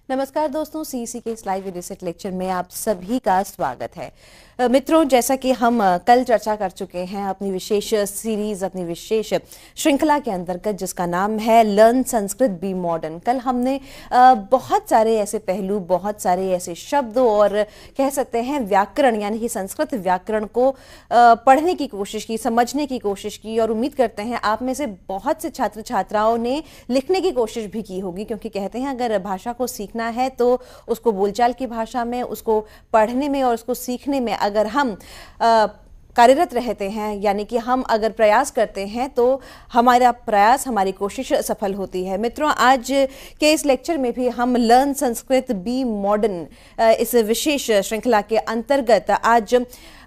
नमस्कार दोस्तों, सीईसी के इस लाइव रिसेट लेक्चर में आप सभी का स्वागत है। मित्रों, जैसा कि हम कल चर्चा कर चुके हैं अपनी विशेष सीरीज, अपनी विशेष श्रृंखला के अंतर्गत जिसका नाम है लर्न संस्कृत बी मॉडर्न। कल हमने बहुत सारे ऐसे पहलू, बहुत सारे ऐसे शब्द और कह सकते हैं व्याकरण, यानी कि संस्कृत व्याकरण को पढ़ने की कोशिश की, समझने की कोशिश की और उम्मीद करते हैं आप में से बहुत से छात्र छात्राओं ने लिखने की कोशिश भी की होगी, क्योंकि कहते हैं अगर भाषा को सीखना है तो उसको बोलचाल की भाषा में, उसको पढ़ने में और उसको सीखने में अगर हम कार्यरत रहते हैं, यानी कि हम अगर प्रयास करते हैं तो हमारा प्रयास, हमारी कोशिश सफल होती है। मित्रों, आज के इस लेक्चर में भी हम लर्न संस्कृत बी मॉडर्न इस विशेष श्रृंखला के अंतर्गत आज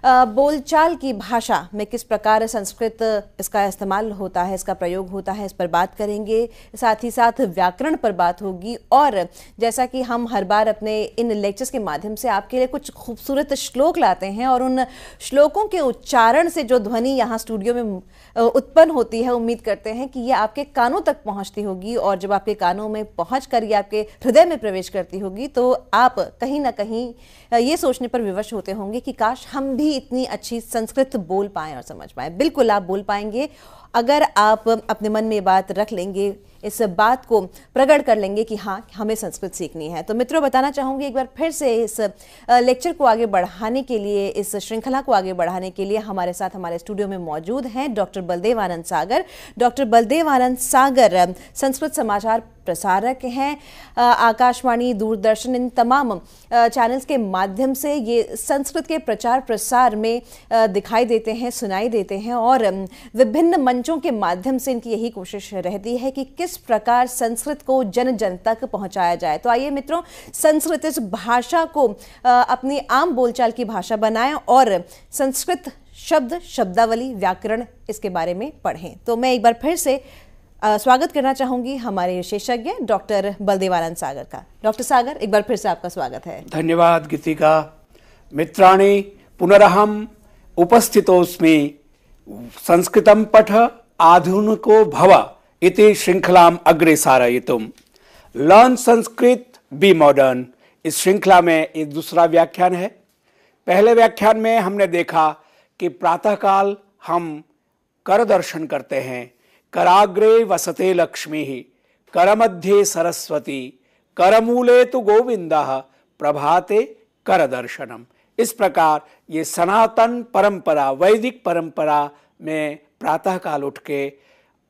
बोलचाल की भाषा में किस प्रकार संस्कृत इसका इस्तेमाल होता है, इसका प्रयोग होता है, इस पर बात करेंगे। साथ ही साथ व्याकरण पर बात होगी और जैसा कि हम हर बार अपने इन लेक्चर्स के माध्यम से आपके लिए कुछ खूबसूरत श्लोक लाते हैं और उन श्लोकों के उच्चारण से जो ध्वनि यहाँ स्टूडियो में उत्पन्न होती है, उम्मीद करते हैं कि ये आपके कानों तक पहुँचती होगी और जब आपके कानों में पहुँच कर ये आपके हृदय में प्रवेश करती होगी तो आप कहीं ना कहीं ये सोचने पर विवश होते होंगे कि काश हम भी इतनी अच्छी संस्कृत बोल पाएं और समझ पाएं। बिल्कुल आप बोल पाएंगे अगर आप अपने मन में ये बात रख लेंगे, इस बात को प्रकट कर लेंगे कि हाँ, हमें संस्कृत सीखनी है। तो मित्रों, बताना चाहूँगी एक बार फिर से इस लेक्चर को आगे बढ़ाने के लिए, इस श्रृंखला को आगे बढ़ाने के लिए हमारे साथ हमारे स्टूडियो में मौजूद हैं डॉक्टर बलदेव आनंद सागर। डॉक्टर बलदेव आनंद सागर संस्कृत समाचार प्रसारक हैं। आकाशवाणी, दूरदर्शन, इन तमाम चैनल्स के माध्यम से ये संस्कृत के प्रचार प्रसार में दिखाई देते हैं, सुनाई देते हैं और विभिन्न मंचों के माध्यम से इनकी यही कोशिश रहती है कि किस प्रकार संस्कृत को जन जन तक पहुंचाया जाए। तो आइए मित्रों, संस्कृत इस भाषा को अपनी आम बोलचाल की भाषा बनाएं और संस्कृत शब्द, शब्दावली, व्याकरण इसके बारे में पढ़ें। तो मैं एक बार फिर से स्वागत करना चाहूंगी हमारे विशेषज्ञ डॉक्टर बलदेव आनंद सागर का। डॉक्टर सागर, एक बार फिर से आपका स्वागत है। धन्यवाद गीतिका। मित्राणि, पुनरहम उपस्थितोस्मि। संस्कृतं पठ आधुनिको भव इति श्रृंखलाम अग्रे सारयितुम। लर्न संस्कृत बी मॉडर्न, इस श्रृंखला में ये दूसरा व्याख्यान है। पहले व्याख्यान में हमने देखा कि प्रातःकाल हम कर दर्शन करते हैं। कराग्रे वसते लक्ष्मी, करमध्ये सरस्वती, करमूले तु गोविंदः, प्रभाते कर दर्शनम। इस प्रकार ये सनातन परंपरा, वैदिक परंपरा में प्रातःकाल उठ के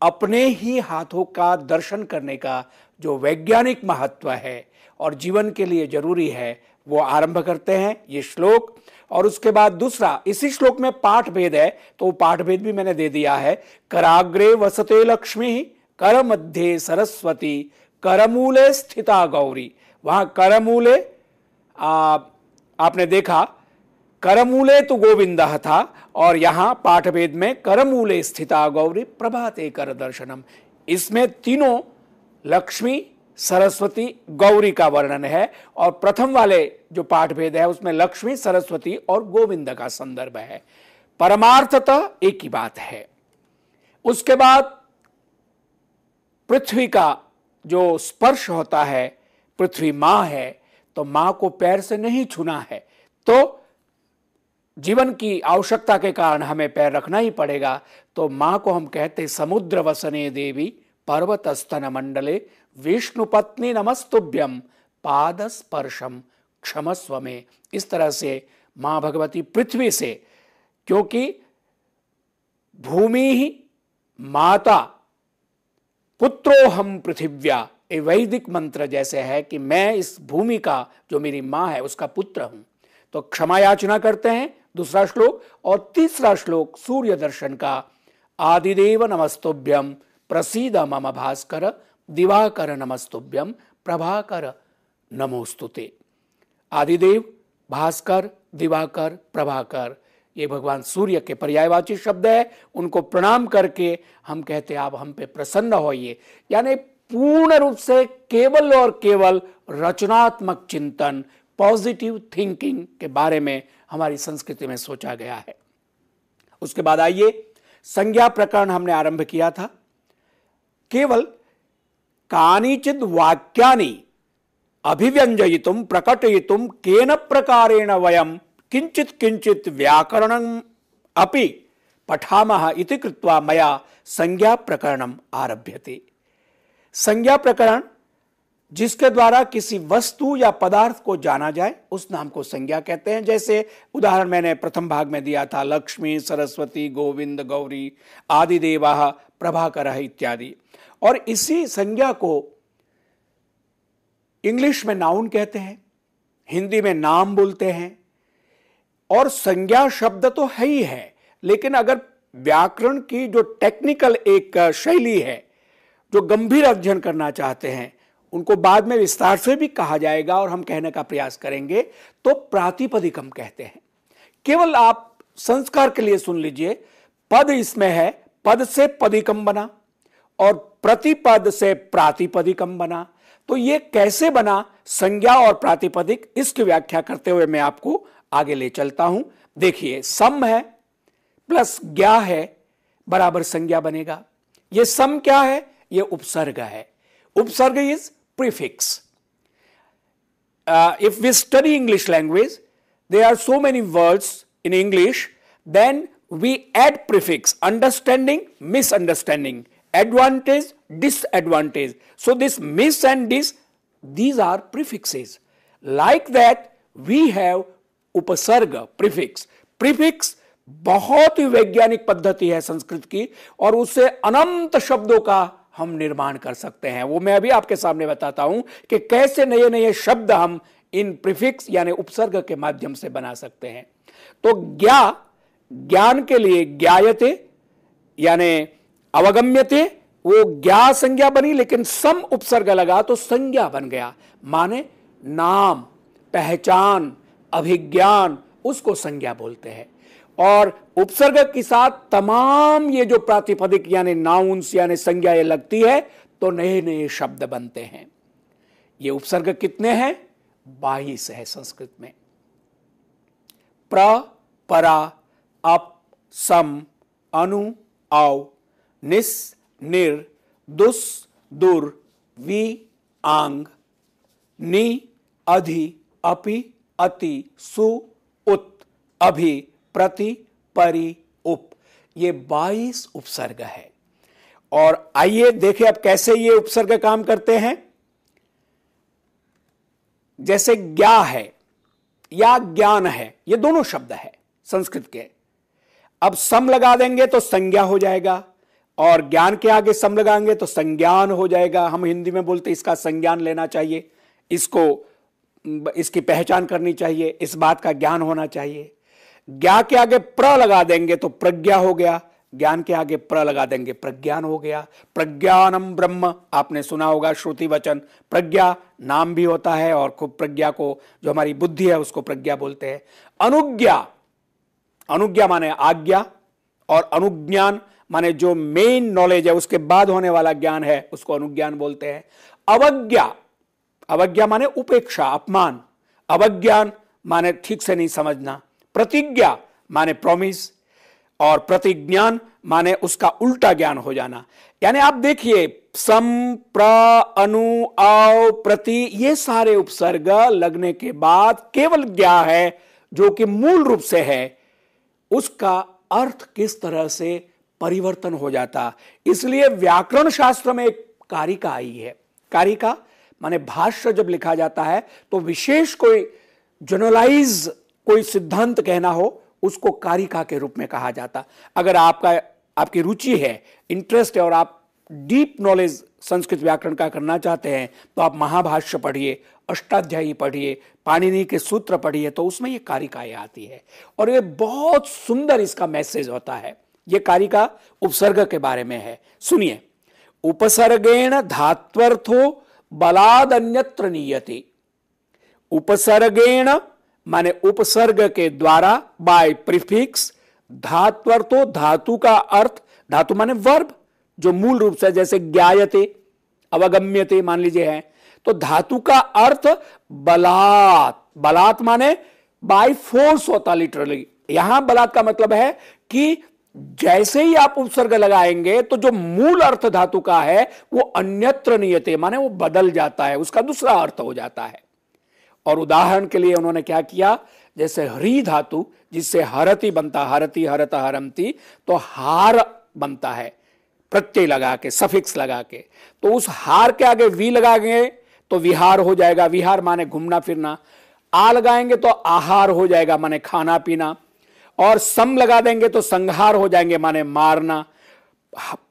अपने ही हाथों का दर्शन करने का जो वैज्ञानिक महत्व है और जीवन के लिए जरूरी है, वो आरंभ करते हैं ये श्लोक। और उसके बाद दूसरा, इसी श्लोक में पाठ भेद है, तो वो पाठ भेद भी मैंने दे दिया है। कराग्रे वसते लक्ष्मी, कर मध्य सरस्वती, करमूले स्थिता गौरी। वहां करमूले आपने देखा, करमूले तो गोविंदः था और यहां पाठ भेद में करमूले स्थिता गौरी, प्रभाते कर दर्शनम। इसमें तीनों लक्ष्मी, सरस्वती, गौरी का वर्णन है और प्रथम वाले जो पाठ भेद है उसमें लक्ष्मी, सरस्वती और गोविंद का संदर्भ है। परमार्थतः एक ही बात है। उसके बाद पृथ्वी का जो स्पर्श होता है, पृथ्वी मां है तो मां को पैर से नहीं छूना है, तो जीवन की आवश्यकता के कारण हमें पैर रखना ही पड़ेगा। तो मां को हम कहते समुद्र वसने देवी, पर्वत स्तन मंडले, विष्णु पत्नी नमस्तुभ्यम, पाद स्पर्शम क्षमस्व में। इस तरह से मां भगवती पृथ्वी से, क्योंकि भूमि ही माता, पुत्रो हम पृथिव्या, ये वैदिक मंत्र जैसे है कि मैं इस भूमि का, जो मेरी मां है, उसका पुत्र हूं। तो क्षमा याचना करते हैं, दूसरा श्लोक। और तीसरा श्लोक सूर्य दर्शन का, आदिदेव नमस्तुभ्यम, प्रसीद मम भास्कर, दिवाकर नमस्तुभ्यम, प्रभाकर नमोस्तुते। आदिदेव, भास्कर, दिवाकर, प्रभाकर, ये भगवान सूर्य के पर्यायवाची शब्द है। उनको प्रणाम करके हम कहते आप हम पे प्रसन्न होइए। यानी पूर्ण रूप से केवल और केवल रचनात्मक चिंतन, पॉजिटिव थिंकिंग के बारे में हमारी संस्कृति में सोचा गया है। उसके बाद आइए, संज्ञा प्रकरण हमने आरंभ किया था। केवल कानिचिद वाक्यानि अभिव्यंजयितुम प्रकटयितुम केन प्रकारेण वयम किंचित किंचित व्याकरणम अपि पठामः इति कृत्वा मया संज्ञा प्रकरणम आरभ्यते। संज्ञा प्रकरण जिसके द्वारा किसी वस्तु या पदार्थ को जाना जाए उस नाम को संज्ञा कहते हैं। जैसे उदाहरण मैंने प्रथम भाग में दिया था, लक्ष्मी, सरस्वती, गोविंद, गौरी, आदि देवाः, प्रभाकरः इत्यादि। और इसी संज्ञा को इंग्लिश में नाउन कहते हैं, हिंदी में नाम बोलते हैं। और संज्ञा शब्द तो है ही है, लेकिन अगर व्याकरण की जो टेक्निकल एक शैली है, जो गंभीर अध्ययन करना चाहते हैं, उनको बाद में विस्तार से भी कहा जाएगा और हम कहने का प्रयास करेंगे, तो प्रातिपदिकम कहते हैं। केवल आप संस्कार के लिए सुन लीजिए, पद इसमें है, पद से पदिकम बना और प्रतिपद से प्रातिपदिकम बना। तो ये कैसे बना, संज्ञा और प्रातिपदिक, इसकी व्याख्या करते हुए मैं आपको आगे ले चलता हूं। देखिए, सम है प्लस ज्ञा है बराबर संज्ञा बनेगा। ये सम क्या है, ये उपसर्ग है। उपसर्ग is prefix. If we study English language, there are so many words in English, then we add prefix, understanding, misunderstanding, advantage, disadvantage. So this mis and dis, these are prefixes. Like that, we have upasarga, prefix. Prefix बहुत ही वैज्ञानिक पद्धति है संस्कृत की, और उससे अनंत शब्दों का हम निर्माण कर सकते हैं। वो मैं अभी आपके सामने बताता हूं कि कैसे नए नए शब्द हम इन प्रीफिक्स यानी उपसर्ग के माध्यम से बना सकते हैं। तो ज्ञान के लिए ज्ञायते यानी अवगम्यते, वो ज्ञा संज्ञा बनी, लेकिन सम उपसर्ग लगा तो संज्ञा बन गया। माने नाम, पहचान, अभिज्ञान, उसको संज्ञा बोलते हैं। और उपसर्ग के साथ तमाम ये जो प्रातिपदिक यानी नाउन्स यानी संज्ञा ये लगती है, तो नए नए शब्द बनते हैं। ये उपसर्ग कितने हैं? 22 है संस्कृत में। प्र, परा, अप, सम, अनु, औ, निस, निर, दुस, दुर, वि, आंग, नि, अधि, अपि, अति, सु, उत, अभि, प्रति, परि, उप। ये 22 उपसर्ग है। और आइए देखें अब कैसे ये उपसर्ग काम करते हैं। जैसे ज्ञा है या ज्ञान है, ये दोनों शब्द है संस्कृत के। अब सम लगा देंगे तो संज्ञा हो जाएगा, और ज्ञान के आगे सम लगाएंगे तो संज्ञान हो जाएगा। हम हिंदी में बोलते इसका संज्ञान लेना चाहिए, इसकी पहचान करनी चाहिए, इस बात का ज्ञान होना चाहिए। ज्ञा के आगे प्र लगा देंगे तो प्रज्ञा हो गया, ज्ञान के आगे प्र लगा देंगे प्रज्ञान हो गया। प्रज्ञानम ब्रह्म, आपने सुना होगा श्रुति वचन। प्रज्ञा नाम भी होता है, और खूब प्रज्ञा को, जो हमारी बुद्धि है, उसको प्रज्ञा बोलते हैं। अनुज्ञा, अनुज्ञा माने आज्ञा, और अनुज्ञान माने जो मेन नॉलेज है उसके बाद होने वाला ज्ञान है, उसको अनुज्ञान बोलते हैं। अवज्ञा, अवज्ञा माने उपेक्षा, अपमान। अवज्ञान माने ठीक से नहीं समझना। प्रतिज्ञा माने प्रॉमिस, और प्रतिज्ञान माने उसका उल्टा ज्ञान हो जाना। यानी आप देखिए, सम, प्र, अनु, औ, प्रति, ये सारे उपसर्ग लगने के बाद केवल ज्ञा है जो कि मूल रूप से है, उसका अर्थ किस तरह से परिवर्तन हो जाता। इसलिए व्याकरण शास्त्र में एक कारिका आई है। कारिका माने भाष्य जब लिखा जाता है तो विशेष कोई जनरलाइज कोई सिद्धांत कहना हो, उसको कारिका के रूप में कहा जाता। अगर आपकी रुचि है, इंटरेस्ट है, और आप डीप नॉलेज संस्कृत व्याकरण का करना चाहते हैं, तो आप महाभाष्य पढ़िए, अष्टाध्यायी पढ़िए, पाणिनि के सूत्र पढ़िए, तो उसमें ये कारिकाएं आती है, और ये बहुत सुंदर इसका मैसेज होता है। ये कारिका उपसर्ग के बारे में है, सुनिए। उपसर्गेण धात्वर्थो बलाद अन्यत्र नीयते। उपसर्गेण माने उपसर्ग के द्वारा, बाय प्रीफिक्स, धात्वर्थो, धातु का अर्थ, धातु माने वर्ब, जो मूल रूप से जैसे ज्ञायते, अवगम्यते मान लीजिए है, तो धातु का अर्थ बलात्। बलात् माने बाय फोर्स होता लिटरली। यहां बलात् का मतलब है कि जैसे ही आप उपसर्ग लगाएंगे तो जो मूल अर्थ धातु का है वो अन्यत्र नियते, माने वो बदल जाता है, उसका दूसरा अर्थ हो जाता है। और उदाहरण के लिए उन्होंने क्या किया, जैसे हरि धातु जिससे हरति बनता, हरति हरत हरमती, तो हार बनता है प्रत्यय लगा के, सफिक्स लगा के, तो उस हार के आगे वी लगाएंगे तो विहार हो जाएगा, विहार माने घूमना फिरना। आ लगाएंगे तो आहार हो जाएगा, माने खाना पीना। और सम लगा देंगे तो संहार हो जाएंगे, माने मारना।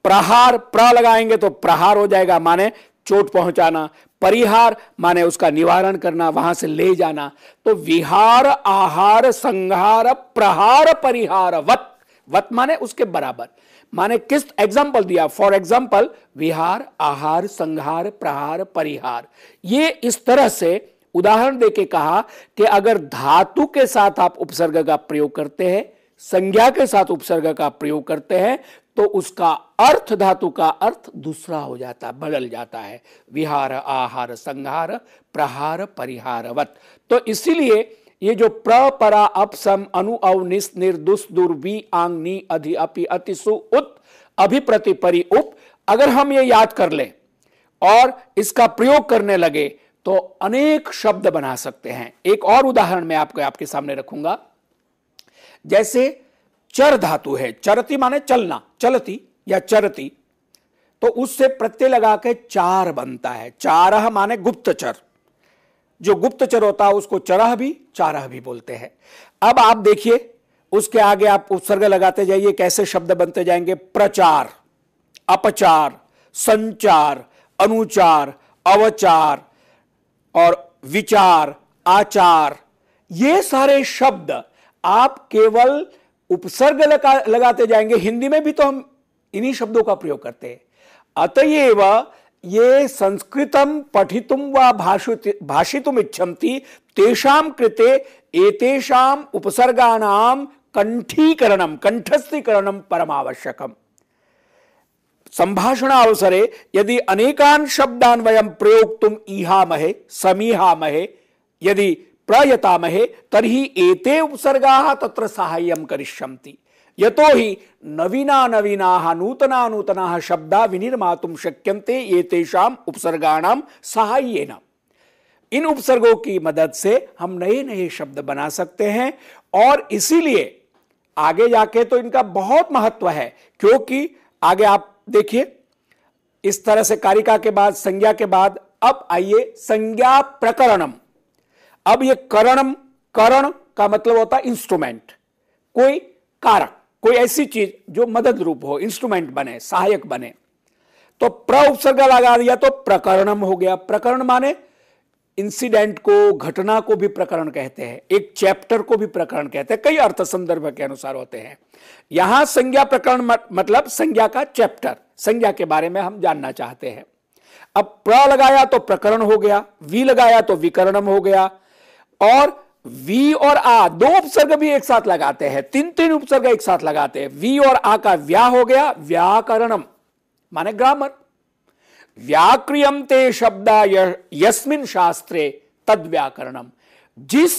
प्रहार प्र लगाएंगे तो प्रहार हो जाएगा, माने चोट पहुंचाना। परिहार माने उसका निवारण करना, वहां से ले जाना। तो विहार आहार संहार प्रहार परिहार वत, वत माने उसके बराबर, माने किस एग्जाम्पल दिया, फॉर एग्जाम्पल विहार आहार संहार प्रहार परिहार। ये इस तरह से उदाहरण देके कहा कि अगर धातु के साथ आप उपसर्ग का प्रयोग करते हैं, संज्ञा के साथ उपसर्ग का प्रयोग करते हैं, तो उसका अर्थ, धातु का अर्थ दूसरा हो जाता है, बदल जाता है। विहार आहार संहार प्रहार परिहारवत। तो इसीलिए ये जो प्र परा अप सम अनु अव निस निर दुस दुर वी आंग नी अधि अपि अति सु उत अभिप्रति परि उप, अगर हम ये याद कर लें और इसका प्रयोग करने लगे तो अनेक शब्द बना सकते हैं। एक और उदाहरण मैं आपके सामने रखूंगा। जैसे चर धातु है, चरती माने चलना, चलती या चरती, तो उससे प्रत्यय लगा के चार बनता है। चारह माने गुप्तचर, जो गुप्तचर होता है उसको चरह भी चारह भी बोलते हैं। अब आप देखिए उसके आगे आप उपसर्ग लगाते जाइए, कैसे शब्द बनते जाएंगे। प्रचार, अपचार, संचार, अनुचार, अवचार और विचार, आचार, ये सारे शब्द आप केवल उपसर्ग लगाते जाएंगे। हिंदी में भी तो हम इन्हीं शब्दों का प्रयोग करते हैं। अतएव ये संस्कृतम पठितुम व भाषितुम इच्छन्ति तेषां कृते एतेषां उपसर्गाणां कंठीकरणम, कंठस्थीकरणम परमावश्यकम। संभाषणावसरे यदि अनेकान् शब्दान् वयं प्रयोक्तुम् ईहामहे समीहामहे यदि प्रयतामहे तर्हि एते उपसर्गाः तत्र साहाय्यं करिष्यन्ति। यतो हि नवीना नवीनाः नूतना नूतनाः शब्दा विनिर्मातुं शक्यन्ते एतेषां उपसर्गाणां साहाय्येन। इन उपसर्गों की मदद से हम नए नए शब्द बना सकते हैं। और इसीलिए आगे जाके तो इनका बहुत महत्व है, क्योंकि आगे आप देखिए इस तरह से कारिका के बाद, संज्ञा के बाद, अब आइए संज्ञा प्रकरणम। अब ये करणम, करण का मतलब होता है इंस्ट्रूमेंट, कोई कारक, कोई ऐसी चीज जो मदद रूप हो, इंस्ट्रूमेंट बने, सहायक बने। तो प्र उपसर्ग लगा दिया तो प्रकरणम हो गया। प्रकरण माने इंसिडेंट को, घटना को भी प्रकरण कहते हैं, एक चैप्टर को भी प्रकरण कहते हैं, कई अर्थ संदर्भ के अनुसार होते हैं। यहां संज्ञा प्रकरण मतलब संज्ञा का चैप्टर, संज्ञा के बारे में हम जानना चाहते हैं। अब प्र लगाया तो प्रकरण हो गया, वी लगाया तो विकरणम हो गया, और वी और आ दो उपसर्ग भी एक साथ लगाते हैं, तीन तीन उपसर्ग एक साथ लगाते हैं। वी और आ का व्या हो गया व्याकरणम, माने ग्रामर। व्याक्रियन्ते शब्दा यस्मिन् शास्त्रे तद व्याकरणम। जिस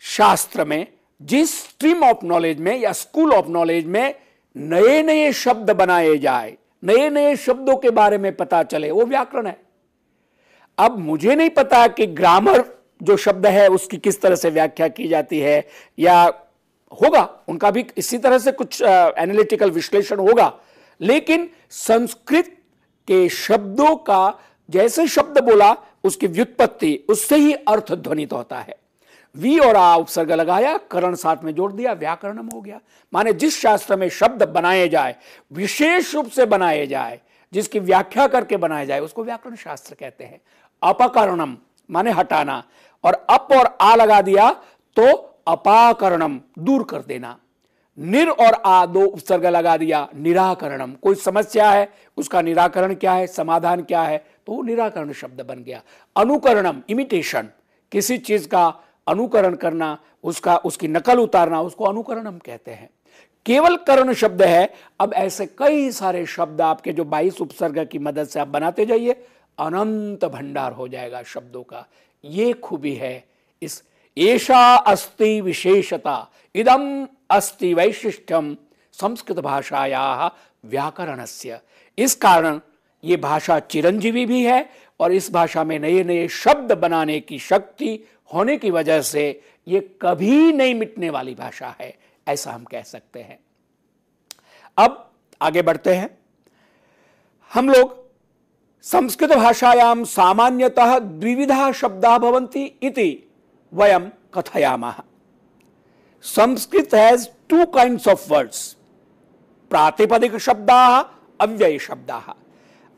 शास्त्र में, जिस स्ट्रीम ऑफ नॉलेज में या स्कूल ऑफ नॉलेज में नए नए शब्द बनाए जाए, नए नए शब्दों के बारे में पता चले, वो व्याकरण है। अब मुझे नहीं पता कि ग्रामर जो शब्द है उसकी किस तरह से व्याख्या की जाती है, या होगा उनका भी इसी तरह से कुछ एनालिटिकल विश्लेषण होगा, लेकिन संस्कृत के शब्दों का जैसे शब्द बोला उसकी व्युत्पत्ति, उससे ही अर्थ ध्वनित होता है। वी और आ उपसर्ग लगाया, करण साथ में जोड़ दिया, व्याकरणम हो गया। माने जिस शास्त्र में शब्द बनाए जाए, विशेष रूप से बनाए जाए, जिसकी व्याख्या करके बनाया जाए, उसको व्याकरण शास्त्र कहते हैं। अपकरणम माने हटाना, और अप और आ लगा दिया तो अपाकरणम, दूर कर देना। निर और आ दो उपसर्ग लगा दिया, निराकरणम, कोई समस्या है उसका निराकरण क्या है, समाधान क्या है, तो वो निराकरण शब्द बन गया। अनुकरणम इमिटेशन, किसी चीज का अनुकरण करना, उसकी नकल उतारना, उसको अनुकरणम कहते हैं। केवल करण शब्द है। अब ऐसे कई सारे शब्द आपके जो 22 उपसर्ग की मदद से आप बनाते जाइए, अनंत भंडार हो जाएगा शब्दों का। ये खूबी है इस एषा अस्ति विशेषता, इदम अस्ति वैशिष्ट्यम संस्कृत भाषायाः व्याकरणस्य। इस कारण ये भाषा चिरंजीवी भी है और इस भाषा में नए नए शब्द बनाने की शक्ति होने की वजह से ये कभी नहीं मिटने वाली भाषा है, ऐसा हम कह सकते हैं। अब आगे बढ़ते हैं। हम लोग संस्कृत भाषायां सामान्यतः द्विविधा शब्दाः भवन्ति इति वयं कथयामः। Sanskrit has two kinds of words, प्रातिपदिक शब्दाः, अव्यय शब्दाः।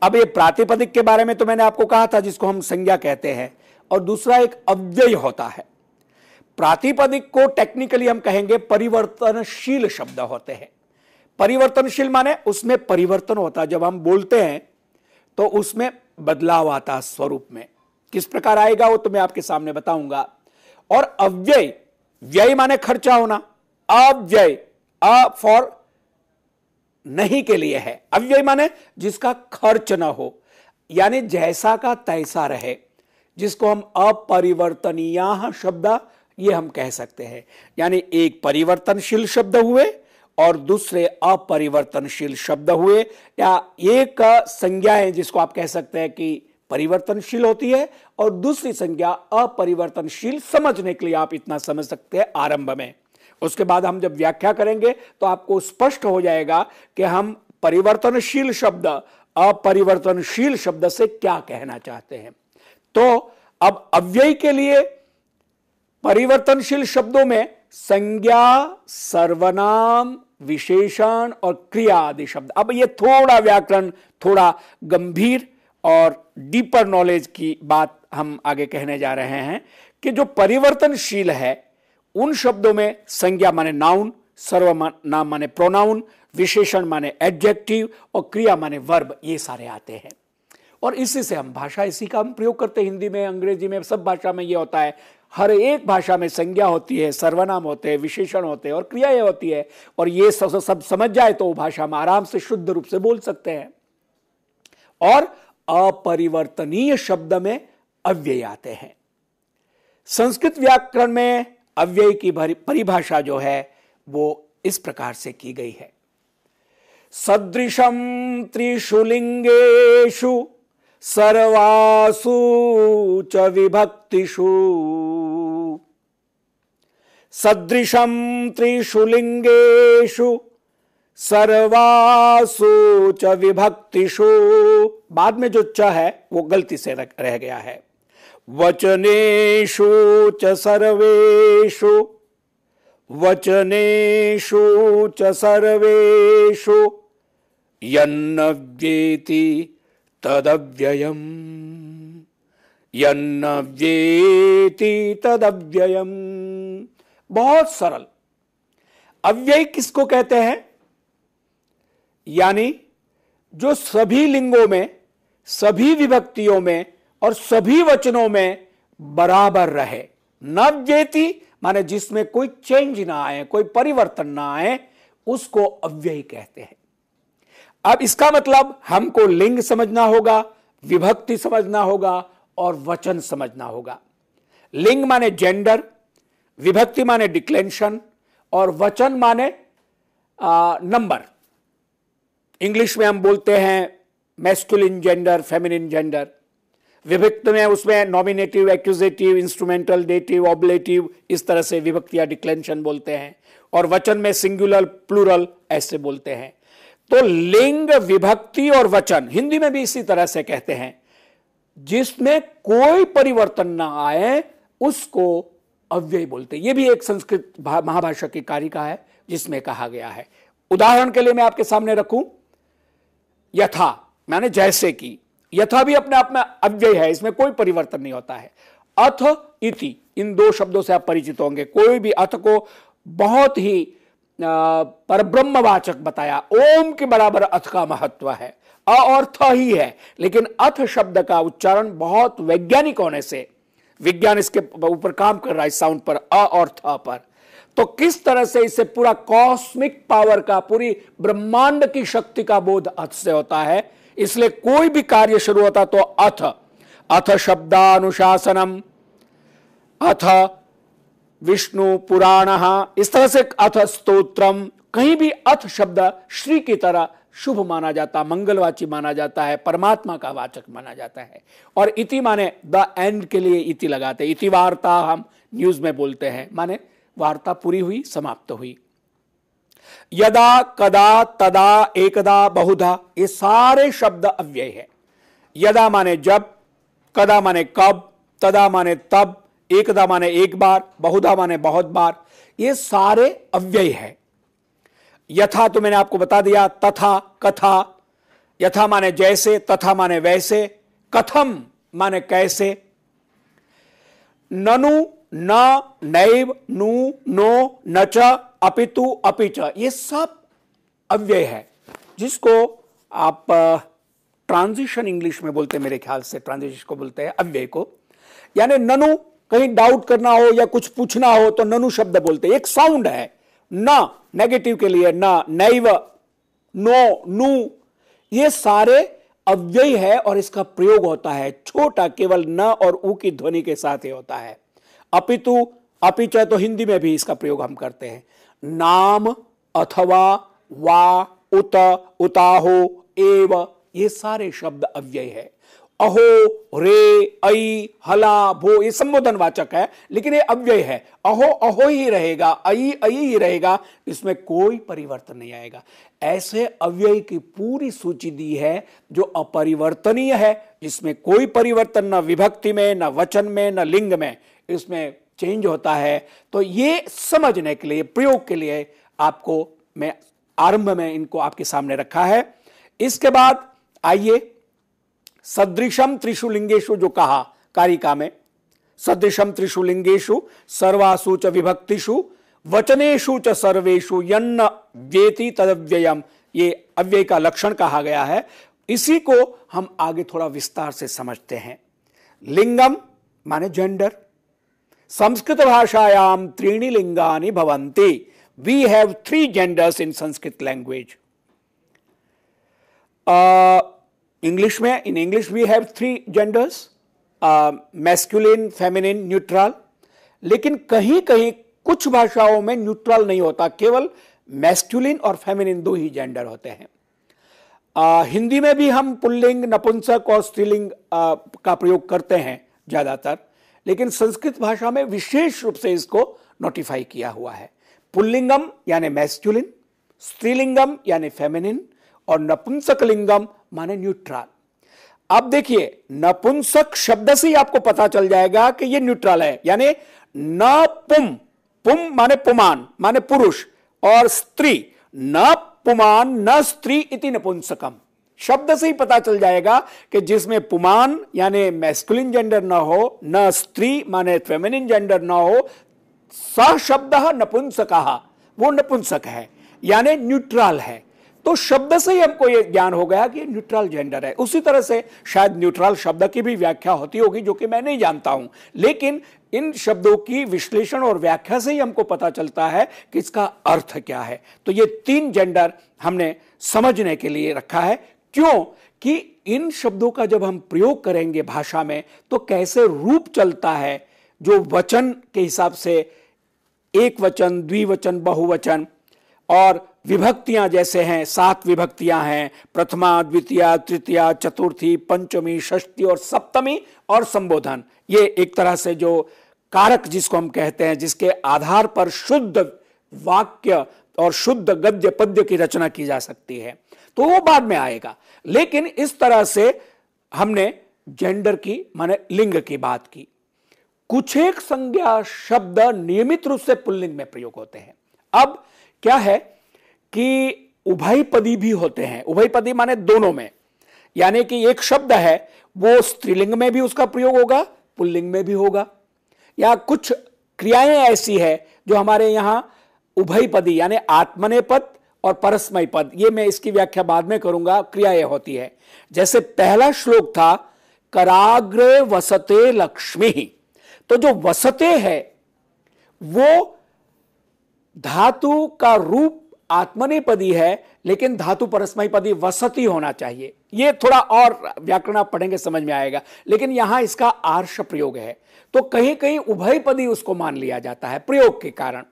अब ये प्रातिपदिक के बारे में तो मैंने आपको कहा था, जिसको हम संज्ञा कहते हैं, और दूसरा एक अव्यय होता है। प्रातिपदिक को टेक्निकली हम कहेंगे परिवर्तनशील शब्द होते हैं। परिवर्तनशील माने उसमें परिवर्तन होता है, जब हम बोलते हैं तो उसमें बदलाव आता है स्वरूप में। किस प्रकार आएगा वो तो मैं आपके सामने बताऊंगा। और अव्यय, व्यय माने खर्चा होना, अव्यय अ फॉर नहीं के लिए है, अव्यय माने जिसका खर्च ना हो, यानी जैसा का तैसा रहे, जिसको हम अपरिवर्तनीय शब्द ये हम कह सकते हैं। यानी एक परिवर्तनशील शब्द हुए और दूसरे अपरिवर्तनशील शब्द हुए, या एक संज्ञा है जिसको आप कह सकते हैं कि परिवर्तनशील होती है और दूसरी संज्ञा अपरिवर्तनशील। समझने के लिए आप इतना समझ सकते हैं आरंभ में, उसके बाद हम जब व्याख्या करेंगे तो आपको स्पष्ट हो जाएगा कि हम परिवर्तनशील शब्द अपरिवर्तनशील शब्द से क्या कहना चाहते हैं। तो अब अव्यय के लिए परिवर्तनशील शब्दों में संज्ञा, सर्वनाम, विशेषण और क्रिया आदि शब्द। अब ये थोड़ा व्याकरण, थोड़ा गंभीर और डीपर नॉलेज की बात हम आगे कहने जा रहे हैं कि जो परिवर्तनशील है उन शब्दों में संज्ञा माने नाउन, सर्वनाम माने प्रोनाउन, विशेषण माने एडजेक्टिव और क्रिया माने वर्ब, ये सारे आते हैं। और इसी से हम भाषा, इसी का हम प्रयोग करते हैं। हिंदी में, अंग्रेजी में, सब भाषा में ये होता है। हर एक भाषा में संज्ञा होती है, सर्वनाम होते हैं, विशेषण होते हैं और क्रियाएं होती है। और ये सब समझ जाए तो भाषा में आराम से शुद्ध रूप से बोल सकते हैं। और अपरिवर्तनीय शब्द में अव्यय आते हैं। संस्कृत व्याकरण में अव्यय की परिभाषा जो है वो इस प्रकार से की गई है। सदृशम त्रिषु लिंगेषु सर्वासु च विभक्तिषु। सदृशम त्रिषु लिंगेषु सर्वासु च विभक्तिषु। बाद में जो च है वो गलती से रह गया है। वचनेषु च सर्वेषु, वचनेषु च सर्वेषु यन्नव्येति तदव्ययम्, यन्नव्येति तदव्ययम्। बहुत सरल। अव्यय किसको कहते हैं? यानी जो सभी लिंगों में, सभी विभक्तियों में और सभी वचनों में बराबर रहे। नव्येति माने जिसमें कोई चेंज ना आए, कोई परिवर्तन ना आए, उसको अव्यय कहते हैं। अब इसका मतलब हमको लिंग समझना होगा, विभक्ति समझना होगा और वचन समझना होगा। लिंग माने जेंडर, विभक्ति माने डिक्लेंशन और वचन माने नंबर। इंग्लिश में हम बोलते हैं मैस्कुलिन जेंडर, फेमिनिन जेंडर। विभक्ति में उसमें नॉमिनेटिव, एक्यूजेटिव, इंस्ट्रूमेंटल, डेटिव, ऑब्लेटिव, इस तरह से विभक्ति या डिक्लेंशन बोलते हैं। और वचन में सिंगुलर, प्लूरल ऐसे बोलते हैं। तो लिंग, विभक्ति और वचन हिंदी में भी इसी तरह से कहते हैं। जिसमें कोई परिवर्तन ना आए उसको अव्यय बोलते हैं। यह भी एक संस्कृत महाभाषा की कारिका है जिसमें कहा गया है। उदाहरण के लिए मैं आपके सामने रखूं, यथा माने जैसे कि। यथा भी अपने आप में अव्यय है, इसमें कोई परिवर्तन नहीं होता है। अथ, इति, इन दो शब्दों से आप परिचित होंगे। कोई भी अथ को बहुत ही परब्रह्मवाचक बताया। ओम के बराबर अथ का महत्व है। अ और थ ही है, लेकिन अथ शब्द का उच्चारण बहुत वैज्ञानिक होने से विज्ञान इसके ऊपर काम कर रहा है, इस साउंड पर, अ और थ पर। तो किस तरह से इससे पूरा कॉस्मिक पावर का, पूरी ब्रह्मांड की शक्ति का बोध अथ से होता है। इसलिए कोई भी कार्य शुरू होता तो अथ, अथ शब्दानुशासनम, अथ विष्णु पुराण, इस तरह से अथ स्तोत्रम, कहीं भी अथ शब्द श्री की तरह शुभ माना जाता, मंगलवाची माना जाता है, परमात्मा का वाचक माना जाता है। और इति माने द एंड के लिए इति लगाते, इति वार्ता हम न्यूज में बोलते हैं, माने वार्ता पूरी हुई, समाप्त हुई। यदा, कदा, तदा, एकदा, बहुधा, ये सारे शब्द अव्यय है। यदा माने जब, कदा माने कब, तदा माने तब, एकदा माने एक बार, बहुधा माने बहुत बार, ये सारे अव्यय है। यथा तो मैंने आपको बता दिया, तथा, कथा, यथा माने जैसे, तथा माने वैसे, कथम माने कैसे, ननु, न, नैव, नु, नो, न च, अपितु, अपि च, ये सब अव्यय है, जिसको आप ट्रांजिशन इंग्लिश में बोलते हैं, मेरे ख्याल से ट्रांजिशन को बोलते हैं अव्यय को। यानी ननु, कहीं डाउट करना हो या कुछ पूछना हो तो ननु शब्द बोलते हैं। एक साउंड है, न नेगेटिव के लिए न, नैव, नो, नु, ये सारे अव्यय है और इसका प्रयोग होता है छोटा, केवल न और उ की ध्वनि के साथ ही होता है। अपितु, अपिच तो हिंदी में भी इसका प्रयोग हम करते हैं। नाम, अथवा, वा, उत, उताहो, एव, ये सारे शब्द अव्यय है। अहो, रे, ऐ, हला, भो, ये संबोधन वाचक है, लेकिन ये अव्यय है। अहो अहो ही रहेगा, ऐ ऐ ही रहेगा, इसमें कोई परिवर्तन नहीं आएगा। ऐसे अव्यय की पूरी सूची दी है जो अपरिवर्तनीय है, जिसमें कोई परिवर्तन न विभक्ति में, न वचन में, न लिंग में, इसमें चेंज होता है। तो ये समझने के लिए, प्रयोग के लिए आपको मैं आरंभ में इनको आपके सामने रखा है। इसके बाद आइए सदृशम त्रिषु लिंगेषु जो कहा कारिका में, सदृशम त्रिषु लिंगेषु सर्वासु च विभक्तिषु वचनेषु च सर्वेषु यन्न व्येति तदव्ययम, ये अव्यय का लक्षण कहा गया है। इसी को हम आगे थोड़ा विस्तार से समझते हैं। लिंगम माने जेंडर। संस्कृत भाषायाम त्रीणि लिंगानि भवन्ति। We have 3 genders in Sanskrit language. English में, in English we have 3 genders, masculine, feminine, neutral. लेकिन कहीं कहीं कुछ भाषाओं में न्यूट्रल नहीं होता, केवल मैस्कुलिन और फेमिनिन 2 ही जेंडर होते हैं। हिंदी में भी हम पुल्लिंग, नपुंसक और स्त्रीलिंग का प्रयोग करते हैं ज्यादातर, लेकिन संस्कृत भाषा में विशेष रूप से इसको नोटिफाई किया हुआ है। पुल्लिंगम यानी मैस्कुलिन, स्त्रीलिंगम यानी फेमिनिन और नपुंसक लिंगम माने न्यूट्रल। अब देखिए, नपुंसक शब्द से ही आपको पता चल जाएगा कि ये न्यूट्रल है, यानी न पुम, पुम माने पुमान माने पुरुष, और स्त्री, न पुमान न स्त्री इति नपुंसकम। शब्द से ही पता चल जाएगा कि जिसमें पुमान यानी मैस्कुलिन जेंडर ना हो, न स्त्री माने फेमिनिन जेंडर ना हो, स शब्द नपुंसकः, वो नपुंसक है यानी न्यूट्रल है। तो शब्द से ही हमको ये ज्ञान हो गया कि न्यूट्रल जेंडर है। उसी तरह से शायद न्यूट्रल शब्द की भी व्याख्या होती होगी, जो कि मैं नहीं जानता हूं, लेकिन इन शब्दों की विश्लेषण और व्याख्या से ही हमको पता चलता है कि इसका अर्थ क्या है। तो ये 3 जेंडर हमने समझने के लिए रखा है। क्यों कि इन शब्दों का जब हम प्रयोग करेंगे भाषा में तो कैसे रूप चलता है, जो वचन के हिसाब से एक वचन, द्विवचन, बहुवचन, और विभक्तियां जैसे हैं 7 विभक्तियां हैं, प्रथमा, द्वितीया, तृतीया, चतुर्थी, पंचमी, षष्ठी और सप्तमी, और संबोधन। ये एक तरह से जो कारक जिसको हम कहते हैं, जिसके आधार पर शुद्ध वाक्य और शुद्ध गद्य पद्य की रचना की जा सकती है, तो वो बाद में आएगा। लेकिन इस तरह से हमने जेंडर की माने लिंग की बात की। कुछ एक संज्ञा शब्द नियमित रूप से पुल्लिंग में प्रयोग होते हैं। अब क्या है कि उभयपदी भी होते हैं। उभयपदी माने दोनों में, यानी कि एक शब्द है वो स्त्रीलिंग में भी उसका प्रयोग होगा, पुल्लिंग में भी होगा, या कुछ क्रियाएं ऐसी है जो हमारे यहां उभयपदी यानी आत्मनेपद और परस्मै पद, ये मैं इसकी व्याख्या बाद में करूंगा, क्रियाएं होती है। जैसे पहला श्लोक था कराग्रे वसते लक्ष्मी, तो जो वसते है वो धातु का रूप आत्मनेपदी है, लेकिन धातु परस्मैपदी वसती होना चाहिए। ये थोड़ा और व्याकरण आप पढ़ेंगे समझ में आएगा, लेकिन यहां इसका आर्ष प्रयोग है, तो कहीं कहीं उभयपदी उसको मान लिया जाता है प्रयोग के कारण।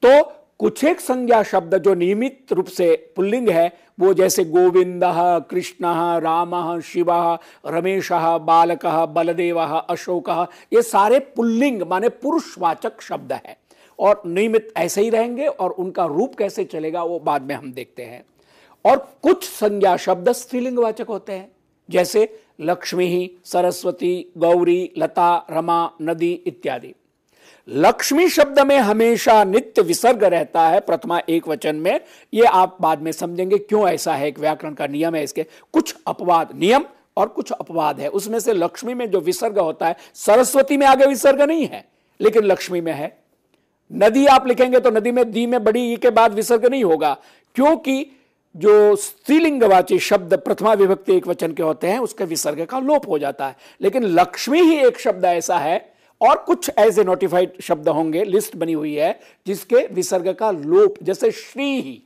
तो कुछ एक संज्ञा शब्द जो नियमित रूप से पुल्लिंग है, वो जैसे गोविंदः, कृष्णः, रामः, शिवः, रमेशः, बालकः, बलदेवः, अशोकः, ये सारे पुल्लिंग माने पुरुषवाचक शब्द है और नियमित ऐसे ही रहेंगे और उनका रूप कैसे चलेगा वो बाद में हम देखते हैं। और कुछ संज्ञा शब्द स्त्रीलिंगवाचक होते हैं, जैसे लक्ष्मी, सरस्वती, गौरी, लता, रमा, नदी इत्यादि। लक्ष्मी शब्द में हमेशा नित्य विसर्ग रहता है प्रथमा एक वचन में, ये आप बाद में समझेंगे क्यों ऐसा है, एक व्याकरण का नियम है इसके। कुछ अपवाद, नियम और कुछ अपवाद है, उसमें से लक्ष्मी में जो विसर्ग होता है, सरस्वती में आगे विसर्ग नहीं है लेकिन लक्ष्मी में है। नदी आप लिखेंगे तो नदी में दी में बड़ी ई के बाद विसर्ग नहीं होगा, क्योंकि जो स्त्रीलिंगवाची शब्द प्रथमा विभक्ति एक वचन के होते हैं उसके विसर्ग का लोप हो जाता है। लेकिन लक्ष्मी ही एक शब्द ऐसा है, और कुछ ऐसे नोटिफाइड शब्द होंगे, लिस्ट बनी हुई है जिसके विसर्ग का लोप, जैसे श्री ही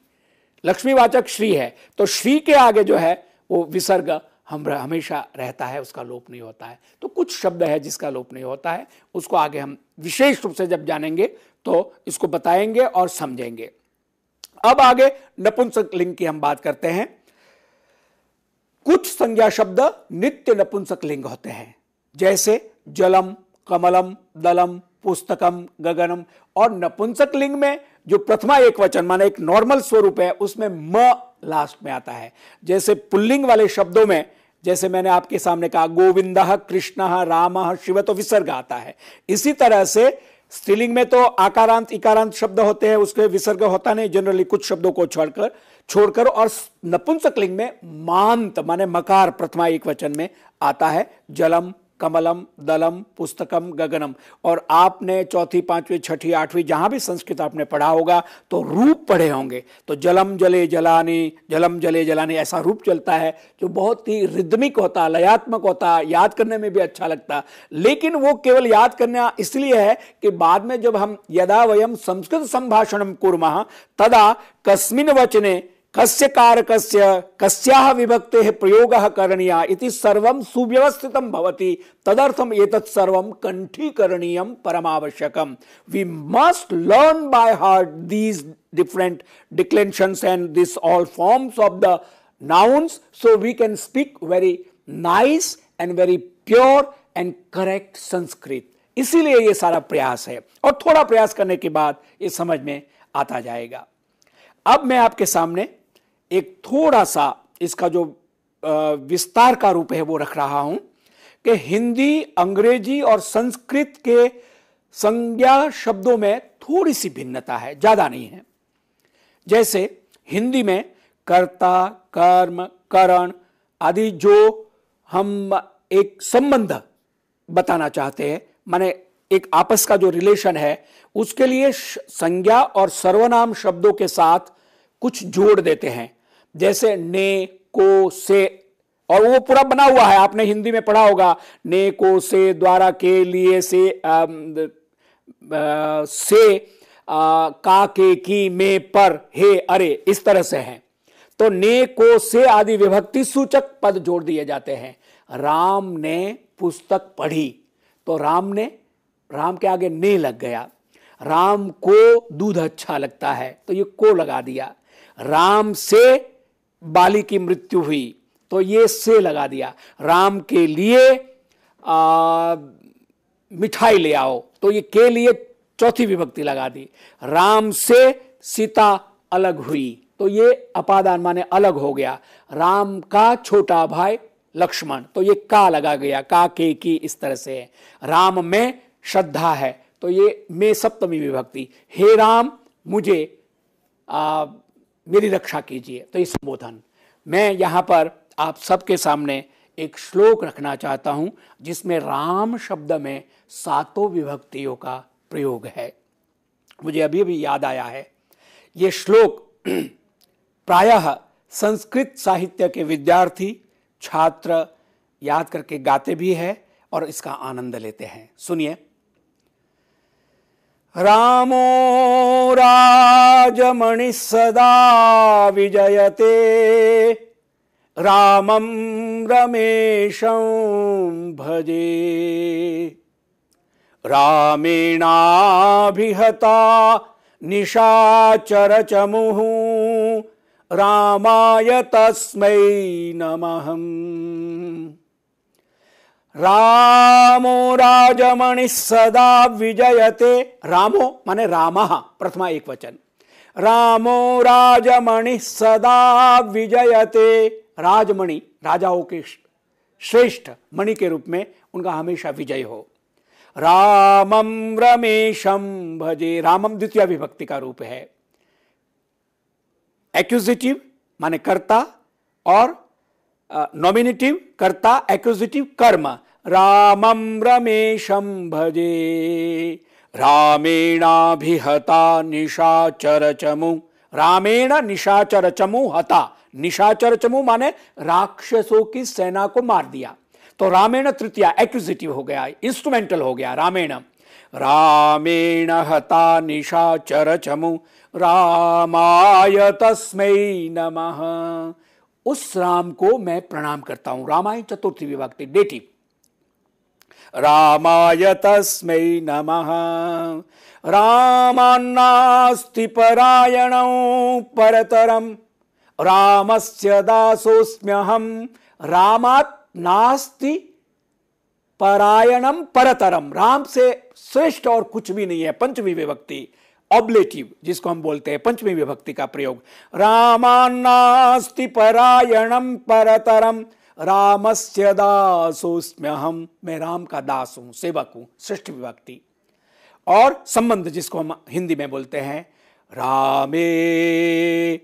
लक्ष्मीवाचक श्री है तो श्री के आगे जो है वो विसर्ग हमेशा रहता है, उसका लोप नहीं होता है। तो कुछ शब्द है जिसका लोप नहीं होता है, उसको आगे हम विशेष रूप से जब जानेंगे तो इसको बताएंगे और समझेंगे। अब आगे नपुंसक लिंग की हम बात करते हैं। कुछ संज्ञा शब्द नित्य नपुंसक लिंग होते हैं, जैसे जलम, कमलम, दलम, पुस्तकम, गगनम। और नपुंसक लिंग में जो प्रथमा एक वचन माने एक नॉर्मल स्वरूप है उसमें म लास्ट में आता है। जैसे पुल्लिंग वाले शब्दों में, जैसे मैंने आपके सामने कहा गोविंदः, कृष्णः, रामः, शिव, तो विसर्ग आता है। इसी तरह से स्त्रीलिंग में तो आकारांत इकारांत शब्द होते हैं, उसके विसर्ग होता नहीं जनरली, कुछ शब्दों को छोड़कर। और नपुंसक लिंग में मांत माने मकार प्रथमा एक वचन में आता है, जलम, कमलम, दलम, पुस्तकम, गगनम। और आपने चौथी, पांचवी, छठी, आठवीं जहां भी संस्कृत आपने पढ़ा होगा तो रूप पढ़े होंगे, तो जलम जले जलानी, जलम जले जलानी ऐसा रूप चलता है जो बहुत ही रिदमिक होता, लयात्मक होता, याद करने में भी अच्छा लगता। लेकिन वो केवल याद करना इसलिए है कि बाद में जब हम यदा वयम संस्कृत संभाषणम कुर्मः तदा कस्मिन् वचने कस्य कारकस्य कस्याः विभक्तेः प्रयोगः करणीयः इति सर्वं सुव्यवस्थितं भवति, तदर्थम एतत् सर्वं कंठीकरणीयं परमावश्यकम। We must learn by heart these different declensions and this all forms of the nouns so we can speak very nice and very pure and correct Sanskrit। इसीलिए ये सारा प्रयास है और थोड़ा प्रयास करने के बाद ये समझ में आता जाएगा। अब मैं आपके सामने एक थोड़ा सा इसका जो विस्तार का रूप है वो रख रहा हूं कि हिंदी, अंग्रेजी और संस्कृत के संज्ञा शब्दों में थोड़ी सी भिन्नता है, ज्यादा नहीं है। जैसे हिंदी में कर्ता, कर्म, करण आदि जो हम एक संबंध बताना चाहते हैं, माने एक आपस का जो रिलेशन है, उसके लिए संज्ञा और सर्वनाम शब्दों के साथ कुछ जोड़ देते हैं, जैसे ने, को, से। और वो पूरा बना हुआ है, आपने हिंदी में पढ़ा होगा, ने, को, से, द्वारा, के, लिए, से, का, के, की, में, पर, हे, अरे, इस तरह से है। तो ने, को, से आदि विभक्ति सूचक पद जोड़ दिए जाते हैं। राम ने पुस्तक पढ़ी तो राम के आगे ने लग गया। राम को दूध अच्छा लगता है तो ये को लगा दिया। राम से बाली की मृत्यु हुई तो ये से लगा दिया। राम के लिए मिठाई ले आओ तो ये के लिए चौथी विभक्ति लगा दी। राम से सीता अलग हुई तो ये अपादान माने अलग हो गया। राम का छोटा भाई लक्ष्मण तो ये का लगा गया, का, के, की, इस तरह से है। राम में श्रद्धा है तो ये में सप्तमी विभक्ति। हे राम मुझे मेरी रक्षा कीजिए तो ये संबोधन। मैं यहां पर आप सबके सामने एक श्लोक रखना चाहता हूं जिसमें राम शब्द में 7 विभक्तियों का प्रयोग है। मुझे अभी भी याद आया है। ये श्लोक प्रायः संस्कृत साहित्य के विद्यार्थी छात्र याद करके गाते भी हैं और इसका आनंद लेते हैं। सुनिए। रामो राजमणि सदा विजयते, रामं रमेशं भजे, रामेणाभिहता निशाचर चमुः रामाय तस्मै नमः। रामो राजमणि सदा विजयते। रामो माने रामः, प्रथमा एक वचन। रामो राजमणि सदा विजयते। राजमणि राजाओं के श्रेष्ठ मणि के रूप में उनका हमेशा विजय हो। रामम रमेशम भजे। रामम द्वितीय विभक्ति का रूप है। एक्यूजिटिव माने कर्ता और नॉमिनेटिव कर्ता, एक्यूजिटिव कर्म। रामम रमेशम भजे। रामेणाभिहता निशाचर चमु। रामेण निशाचर चमु हता। निशाचर चमु माने राक्षसों की सेना को मार दिया। तो रामेण तृतीया एक्यूजिटिव हो गया, इंस्ट्रूमेंटल हो गया। रामेण रामेण हता निशाचर चमु रामाय तस्मै नमः। उस राम को मैं प्रणाम करता हूं। रामाय चतुर्थी विभक्ति डेटिव। रामाय तस्मै नमः। रामान्नास्ति परायणं परतरं रामस्य दासोऽस्म्यहं। रामात् नास्ति परायणम परतरम। राम से श्रेष्ठ और कुछ भी नहीं है। पंचमी विभक्ति ऑब्लेटिव जिसको हम बोलते हैं, पंचमी विभक्ति का प्रयोग। रामान्नास्ति परायणम परतरम रामस्य दासोऽस्म्यहं। मैं राम का दास हूं, सेवक हूं, षष्ठी विभक्ति। और संबंध जिसको हम हिंदी में बोलते हैं रामे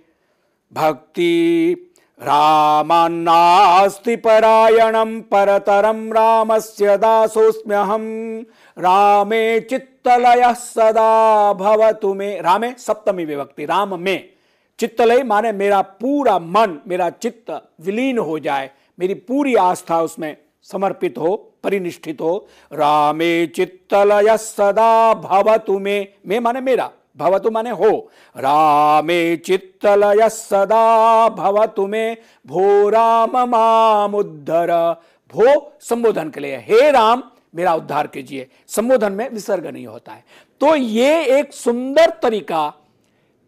भक्ति। रामान्नास्ति परायणं परतरं रामस्य दासोऽस्म्यहं। रामे चित्तलयः सदा भवतु मे। रामे सप्तमी विभक्ति। राम में चित्तलय माने मेरा पूरा मन, मेरा चित्त विलीन हो जाए, मेरी पूरी आस्था उसमें समर्पित हो, परिनिष्ठित हो। रामे चित्तलयः सदा भवतु मे। मे माने मेरा, भवतु माने हो। रामे चित्तलयः सदा भवतु मे भो राम मामुद्धर। भो संबोधन के लिए, हे राम मेरा उद्धार कीजिए। संबोधन में विसर्ग नहीं होता है। तो ये एक सुंदर तरीका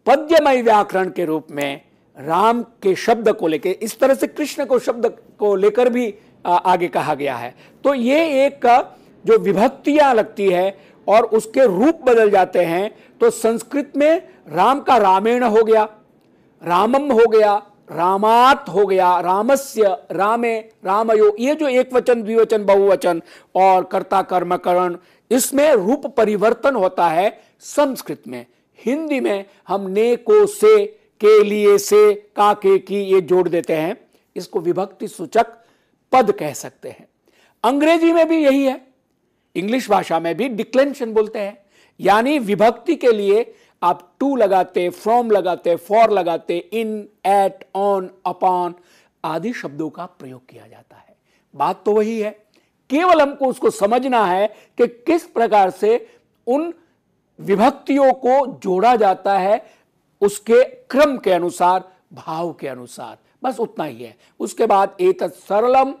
पद्यमय व्याकरण के रूप में राम के शब्द को लेकर, इस तरह से कृष्ण को शब्द को लेकर भी आगे कहा गया है। तो ये एक जो विभक्तियां लगती है और उसके रूप बदल जाते हैं, तो संस्कृत में राम का रामेण हो गया, रामम हो गया, रामात हो गया, रामस्य, रामे, रामयो। ये जो एक वचन, द्विवचन, बहुवचन और कर्ता कर्म करण, इसमें रूप परिवर्तन होता है संस्कृत में। हिंदी में हम ने को से, के लिए से, का के की ये जोड़ देते हैं। इसको विभक्ति सूचक पद कह सकते हैं। अंग्रेजी में भी यही है। इंग्लिश भाषा में भी डिक्लेंशन बोलते हैं, यानी विभक्ति के लिए आप टू लगाते, फ्रॉम लगाते, फॉर लगाते, इन, एट, ऑन, अपॉन आदि शब्दों का प्रयोग किया जाता है। बात तो वही है, केवल हमको उसको समझना है कि किस प्रकार से उन विभक्तियों को जोड़ा जाता है, उसके क्रम के अनुसार, भाव के अनुसार, बस उतना ही है। उसके बाद एतत् सरलम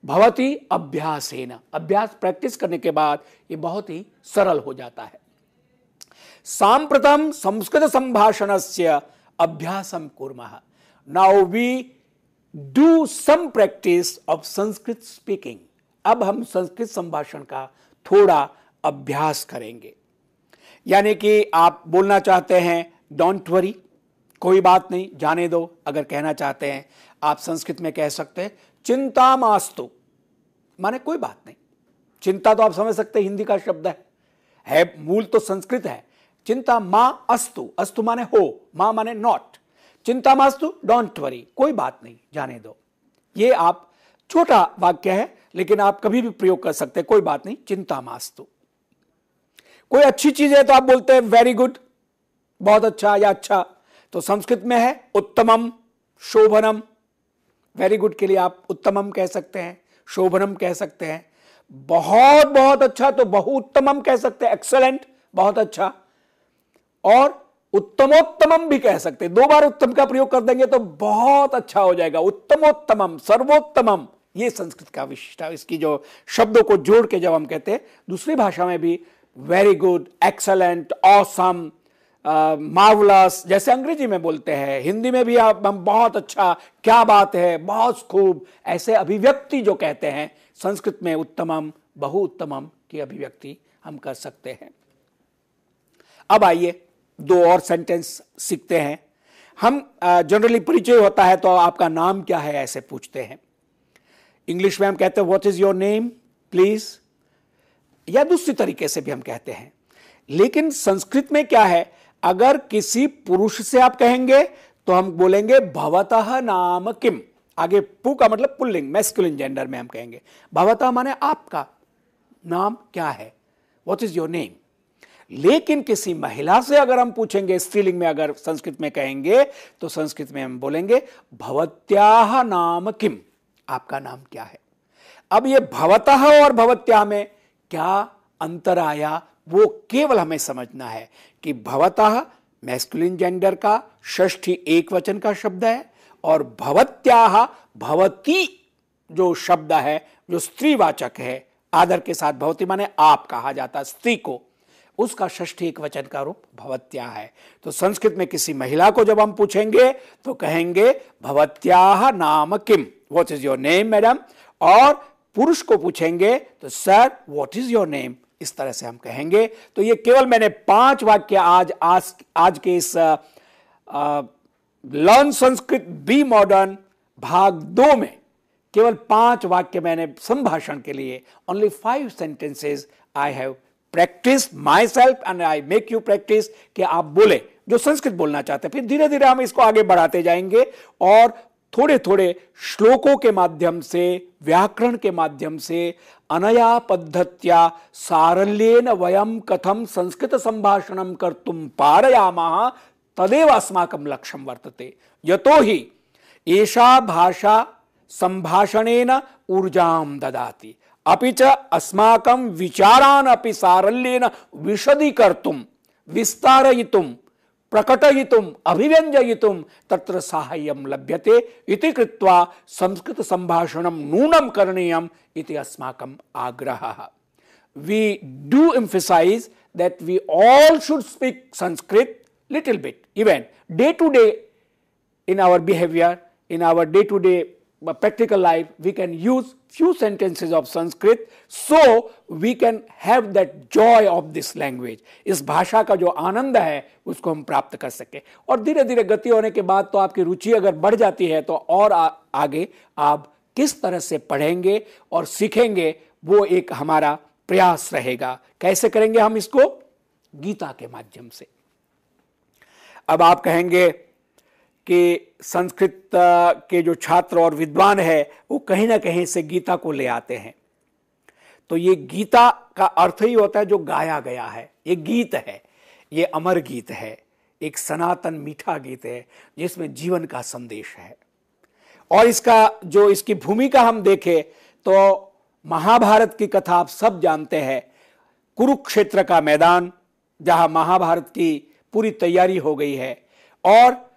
भवति अभ्यासेन। अभ्यास प्रैक्टिस करने के बाद ये बहुत ही सरल हो जाता है। सांप्रतम संस्कृत संभाषणस्य अभ्यासम कुर्मः। Now we do some practice of Sanskrit speaking. अब हम संस्कृत संभाषण का थोड़ा अभ्यास करेंगे। यानी कि आप बोलना चाहते हैं डोंट वरी, कोई बात नहीं, जाने दो। अगर कहना चाहते हैं आप संस्कृत में कह सकते हैं चिंता मास्तु, माने कोई बात नहीं। चिंता तो आप समझ सकते हैं हिंदी का शब्द है, मूल तो संस्कृत है। चिंता मा अस्तु, अस्तु माने हो, मा माने नॉट। चिंता मास्तु डोंट वरी, कोई बात नहीं, जाने दो। ये आप छोटा वाक्य है, लेकिन आप कभी भी प्रयोग कर सकते हैं, कोई बात नहीं, चिंता मास्तु। कोई अच्छी चीज है तो आप बोलते हैं वेरी गुड, बहुत अच्छा या अच्छा। तो संस्कृत में है उत्तमम, शोभनम। वेरी गुड के लिए आप उत्तमम कह सकते हैं, शोभनम कह सकते हैं। बहुत बहुत अच्छा तो बहु उत्तमम कह सकते हैं, एक्सेलेंट, बहुत अच्छा। और उत्तमोत्तमम भी कह सकते हैं। 2 बार उत्तम का प्रयोग कर देंगे तो बहुत अच्छा हो जाएगा। उत्तमोत्तमम, सर्वोत्तमम, ये संस्कृत का विशिष्ट। इसकी जो शब्दों को जोड़ के जब हम कहते हैं, दूसरी भाषा में भी very good, excellent, awesome, marvellous, जैसे अंग्रेजी में बोलते हैं, हिंदी में भी हम बहुत अच्छा, क्या बात है, बहुत खूब, ऐसे अभिव्यक्ति जो कहते हैं, संस्कृत में उत्तमम, बहु उत्तमम की अभिव्यक्ति हम कर सकते हैं। अब आइए दो और सेंटेंस सीखते हैं। हम जनरली परिचय होता है तो आपका नाम क्या है ऐसे पूछते हैं। इंग्लिश में हम कहते हैं what is your name please, या दूसरी तरीके से भी हम कहते हैं। लेकिन संस्कृत में क्या है, अगर किसी पुरुष से आप कहेंगे तो हम बोलेंगे भवतः नाम किम। आगे पु का मतलब पुल्लिंग, मैस्कुलिन जेंडर में हम कहेंगे। भवतः माने आपका नाम क्या है, व्हाट इज योर नेम। लेकिन किसी महिला से अगर हम पूछेंगे, स्त्रीलिंग में अगर संस्कृत में कहेंगे तो संस्कृत में हम बोलेंगे भवत्याः नाम किम, आपका नाम क्या है। अब ये भवतः और भवत्याः में क्या अंतर आया, वो केवल हमें समझना है कि भवतः मैस्कुलिन जेंडर का षष्ठी एक वचन का शब्द है, और भवत्याः भवती जो शब्द है जो स्त्रीवाचक है, आदर के साथ भवती माने आप कहा जाता स्त्री को, उसका षष्ठी एक वचन का रूप भवत्याः है। तो संस्कृत में किसी महिला को जब हम पूछेंगे तो कहेंगे भवत्याः नाम किम, what is your name madam. और पुरुष को पूछेंगे तो sir what is your name, इस तरह से हम कहेंगे। तो ये केवल मैंने 5 वाक्य आज के इस लर्न संस्कृत बी मॉडर्न भाग 2 में केवल 5 वाक्य मैंने संभाषण के लिए, only 5 sentences I have practice my self and I make you practice, कि आप बोले जो संस्कृत बोलना चाहते हैं। फिर धीरे धीरे हम इसको आगे बढ़ाते जाएंगे और थोड़े थोड़े श्लोकों के माध्यम से, व्याकरण के माध्यम से, अनया पद्धत्या सारल्येन वयम कथम संस्कृत संभाषणम कर्तुम पारयामः तदेव अस्माकं लक्ष्यं वर्तते। यतो हि एषा भाषा संभाषणेन ऊर्जां ददाति, अपि च अस्माकं विचारान् अपि सारल्येन विशदीकर्तुं, विस्तारयितुं, प्रकटयितुं, अभिव्यञ्जयितुं तत्र साहाय्यं लभ्यते इति कृत्वा संस्कृत संभाषणं नूनं करणीयम् इति अस्माकं आग्रहः। We do emphasize that we all should speak Sanskrit little bit, even day to day in our behavior, in our day to day practical life, we can use few sentences of Sanskrit so we can have that joy of this language. इस भाषा का जो आनंद है उसको हम प्राप्त कर सके। और धीरे धीरे गति होने के बाद तो आपकी रुचि अगर बढ़ जाती है तो और आगे आप किस तरह से पढ़ेंगे और सीखेंगे, वो एक हमारा प्रयास रहेगा। कैसे करेंगे हम इसको? गीता के माध्यम से। अब आप कहेंगे कि संस्कृत के जो छात्र और विद्वान है वो कहीं ना कहीं से गीता को ले आते हैं। तो ये गीता का अर्थ ही होता है जो गाया गया है। ये गीत है, ये अमर गीत है, एक सनातन मीठा गीत है जिसमें जीवन का संदेश है। और इसकी भूमिका हम देखें तो महाभारत की कथा आप सब जानते हैं। कुरुक्षेत्र का मैदान जहां महाभारत की पूरी तैयारी हो गई है, और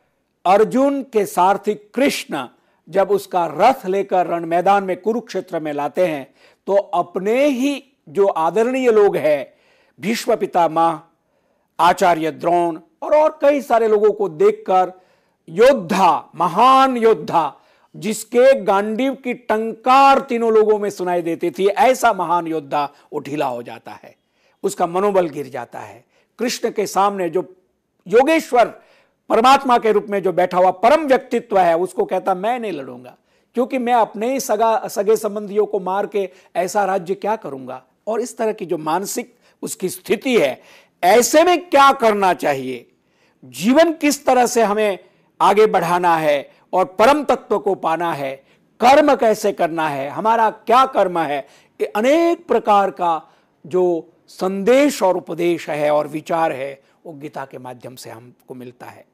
अर्जुन के सारथी कृष्ण जब उसका रथ लेकर रण मैदान में कुरुक्षेत्र में लाते हैं तो अपने ही जो आदरणीय लोग हैं, भीष्म पितामह, आचार्य द्रोण और कई सारे लोगों को देखकर योद्धा, महान योद्धा जिसके गांडीव की टंकार तीनों लोगों में सुनाई देती थी, ऐसा महान योद्धा वो ढीला हो जाता है, उसका मनोबल गिर जाता है। कृष्ण के सामने जो योगेश्वर परमात्मा के रूप में जो बैठा हुआ परम व्यक्तित्व है, उसको कहता मैं नहीं लड़ूंगा, क्योंकि मैं अपने ही सगे संबंधियों को मार के ऐसा राज्य क्या करूंगा। और इस तरह की जो मानसिक उसकी स्थिति है, ऐसे में क्या करना चाहिए, जीवन किस तरह से हमें आगे बढ़ाना है और परम तत्व को पाना है, कर्म कैसे करना है, हमारा क्या कर्म है, ये अनेक प्रकार का जो संदेश और उपदेश है और विचार है वो गीता के माध्यम से हमको मिलता है।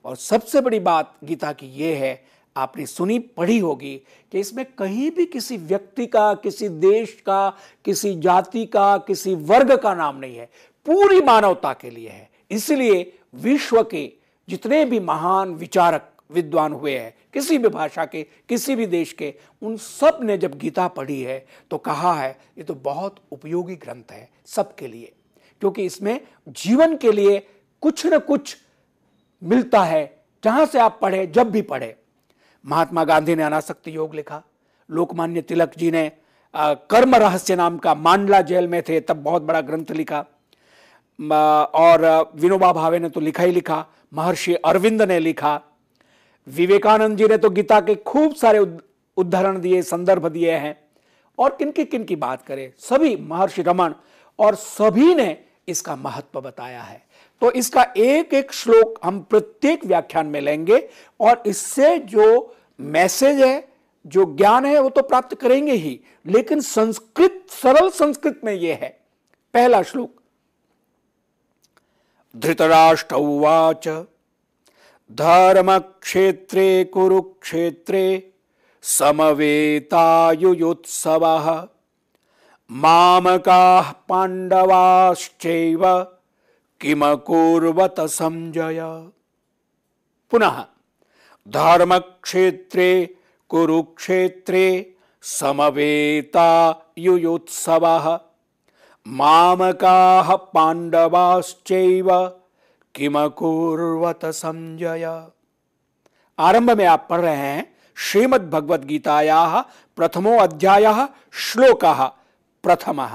और सबसे बड़ी बात गीता की ये है, आपने सुनी पढ़ी होगी कि इसमें कहीं भी किसी व्यक्ति का, किसी देश का, किसी जाति का, किसी वर्ग का नाम नहीं है, पूरी मानवता के लिए है। इसलिए विश्व के जितने भी महान विचारक विद्वान हुए हैं, किसी भी भाषा के, किसी भी देश के, उन सब ने जब गीता पढ़ी है तो कहा है ये तो बहुत उपयोगी ग्रंथ है सबके लिए, क्योंकि इसमें जीवन के लिए कुछ न कुछ मिलता है जहां से आप पढ़े, जब भी पढ़े। महात्मा गांधी ने अनासक्ति योग लिखा, लोकमान्य तिलक जी ने कर्म रहस्य नाम का, मांडला जेल में थे तब बहुत बड़ा ग्रंथ लिखा, और विनोबा भावे ने तो लिखा ही लिखा, महर्षि अरविंद ने लिखा, विवेकानंद जी ने तो गीता के खूब सारे उदाहरण दिए, संदर्भ दिए हैं, और किनकी बात करें, सभी, महर्षि रमन, और सभी ने इसका महत्व बताया है। तो इसका एक एक श्लोक हम प्रत्येक व्याख्यान में लेंगे और इससे जो मैसेज है, जो ज्ञान है, वो तो प्राप्त करेंगे ही, लेकिन संस्कृत, सरल संस्कृत में यह है। पहला श्लोक, धृतराष्ट्र उवाच धर्म क्षेत्रे कुरुक्षेत्रे समवेतायुयुत्सवः मामकाः पांडवाश्चैव किमकुर्वत संजय। पुनः, धर्म क्षेत्रे कुरुक्षेत्रे समवेतायुयुत्सवः मामकाः पांडवाश्चैव किमकुर्वत संजय। आरंभ में आप पढ़ रहे हैं श्रीमद् भगवद गीतायाः प्रथमो अध्यायः श्लोकः प्रथमः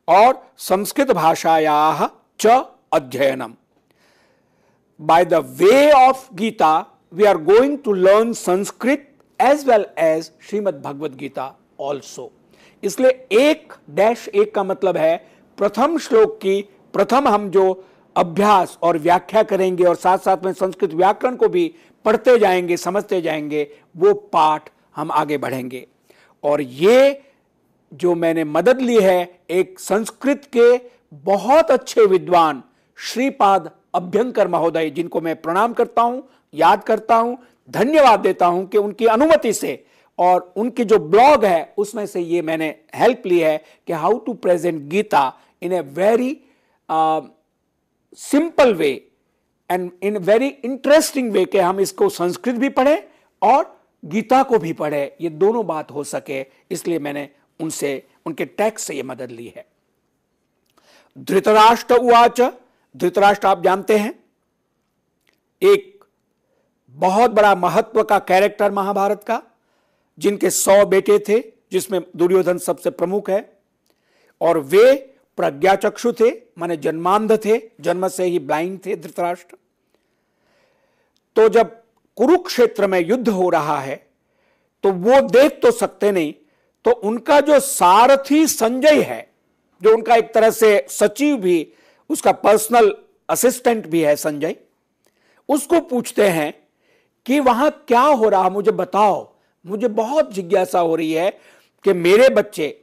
और संस्कृत भाषायाः च अध्ययनम। By the way of Gita, we are going to learn Sanskrit as well as Shrimad Bhagavad Gita also। इसलिए 1-1 का मतलब है प्रथम श्लोक की प्रथम हम जो अभ्यास और व्याख्या करेंगे और साथ साथ में संस्कृत व्याकरण को भी पढ़ते जाएंगे, समझते जाएंगे, वो पाठ हम आगे बढ़ेंगे। और ये जो मैंने मदद ली है एक संस्कृत के बहुत अच्छे विद्वान श्रीपाद अभ्यंकर महोदय, जिनको मैं प्रणाम करता हूं, याद करता हूं, धन्यवाद देता हूं कि उनकी अनुमति से और उनकी जो ब्लॉग है उसमें से ये मैंने हेल्प ली है कि how to present Gita in a very simple way and in very interesting way, कि हम इसको संस्कृत भी पढ़ें और गीता को भी पढ़ें, ये दोनों बात हो सके। इसलिए मैंने उनसे, उनके टेक्स्ट से ये मदद ली है। धृतराष्ट्र उवाच, धृतराष्ट्र आप जानते हैं एक बहुत बड़ा महत्व का कैरेक्टर महाभारत का, जिनके 100 बेटे थे, जिसमें दुर्योधन सबसे प्रमुख है, और वे प्रज्ञाचक्षु थे, माने जन्मांध थे, जन्म से ही ब्लाइंड थे धृतराष्ट्र। तो जब कुरुक्षेत्र में युद्ध हो रहा है तो वो देख तो सकते नहीं, तो उनका जो सारथी संजय है, जो उनका एक तरह से सचिव भी, उसका पर्सनल असिस्टेंट भी है संजय, उसको पूछते हैं कि वहां क्या हो रहा, मुझे बताओ, मुझे बहुत जिज्ञासा हो रही है कि मेरे बच्चे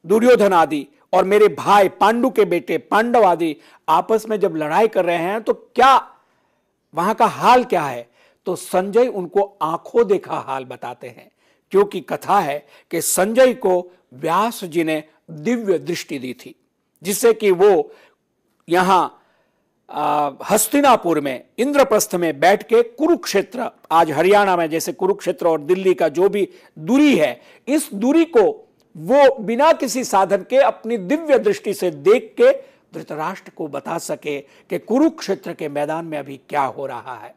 दुर्योधन आदि और मेरे भाई पांडु के बेटे पांडव आदि आपस में जब लड़ाई कर रहे हैं तो क्या वहां का हाल क्या है। तो संजय उनको आंखों देखा हाल बताते हैं, क्योंकि कथा है कि संजय को व्यास जी ने दिव्य दृष्टि दी थी, जिससे कि वो यहां हस्तिनापुर में, इंद्रप्रस्थ में बैठ के कुरुक्षेत्र, आज हरियाणा में जैसे कुरुक्षेत्र और दिल्ली का जो भी दूरी है, इस दूरी को वो बिना किसी साधन के अपनी दिव्य दृष्टि से देख के धृतराष्ट्र को बता सके कि कुरुक्षेत्र के मैदान में अभी क्या हो रहा है।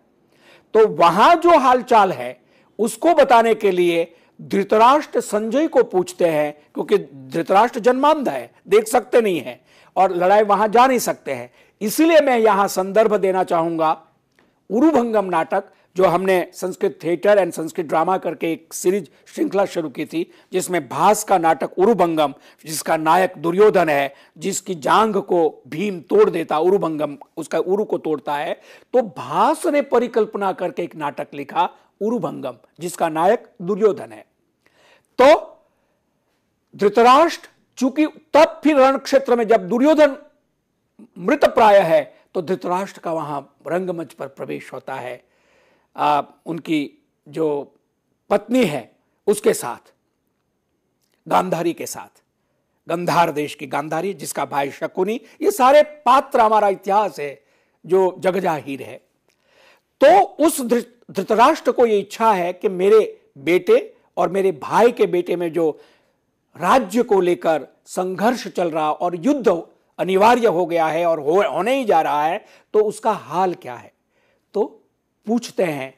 तो वहां जो हालचाल है उसको बताने के लिए धृतराष्ट्र संजय को पूछते हैं, क्योंकि धृतराष्ट्र जन्मांध है, देख सकते नहीं है और लड़ाई वहां जा नहीं सकते हैं। इसीलिए मैं यहां संदर्भ देना चाहूंगा उरुभंगम नाटक, जो हमने Sanskrit theatre and Sanskrit drama करके एक सीरीज श्रृंखला शुरू की थी, जिसमें भास का नाटक उरुभंगम, जिसका नायक दुर्योधन है, जिसकी जांघ को भीम तोड़ देता, उरुभंगम उसका उरु को तोड़ता है, तो भास ने परिकल्पना करके एक नाटक लिखा उरुभंगम, जिसका नायक दुर्योधन है। तो धृतराष्ट्र चूंकि तब फिर रण क्षेत्र में जब दुर्योधन मृत प्राय है तो धृतराष्ट्र का वहां रंगमंच पर प्रवेश होता है, उनकी जो पत्नी है उसके साथ, गांधारी के साथ, गंधार देश की गांधारी, जिसका भाई शकुनी, ये सारे पात्र हमारा इतिहास है जो जगजाहिर है। तो उस धृतराष्ट्र को ये इच्छा है कि मेरे बेटे और मेरे भाई के बेटे में जो राज्य को लेकर संघर्ष चल रहा और युद्ध अनिवार्य हो गया है और होने ही जा रहा है, तो उसका हाल क्या है? तो पूछते हैं,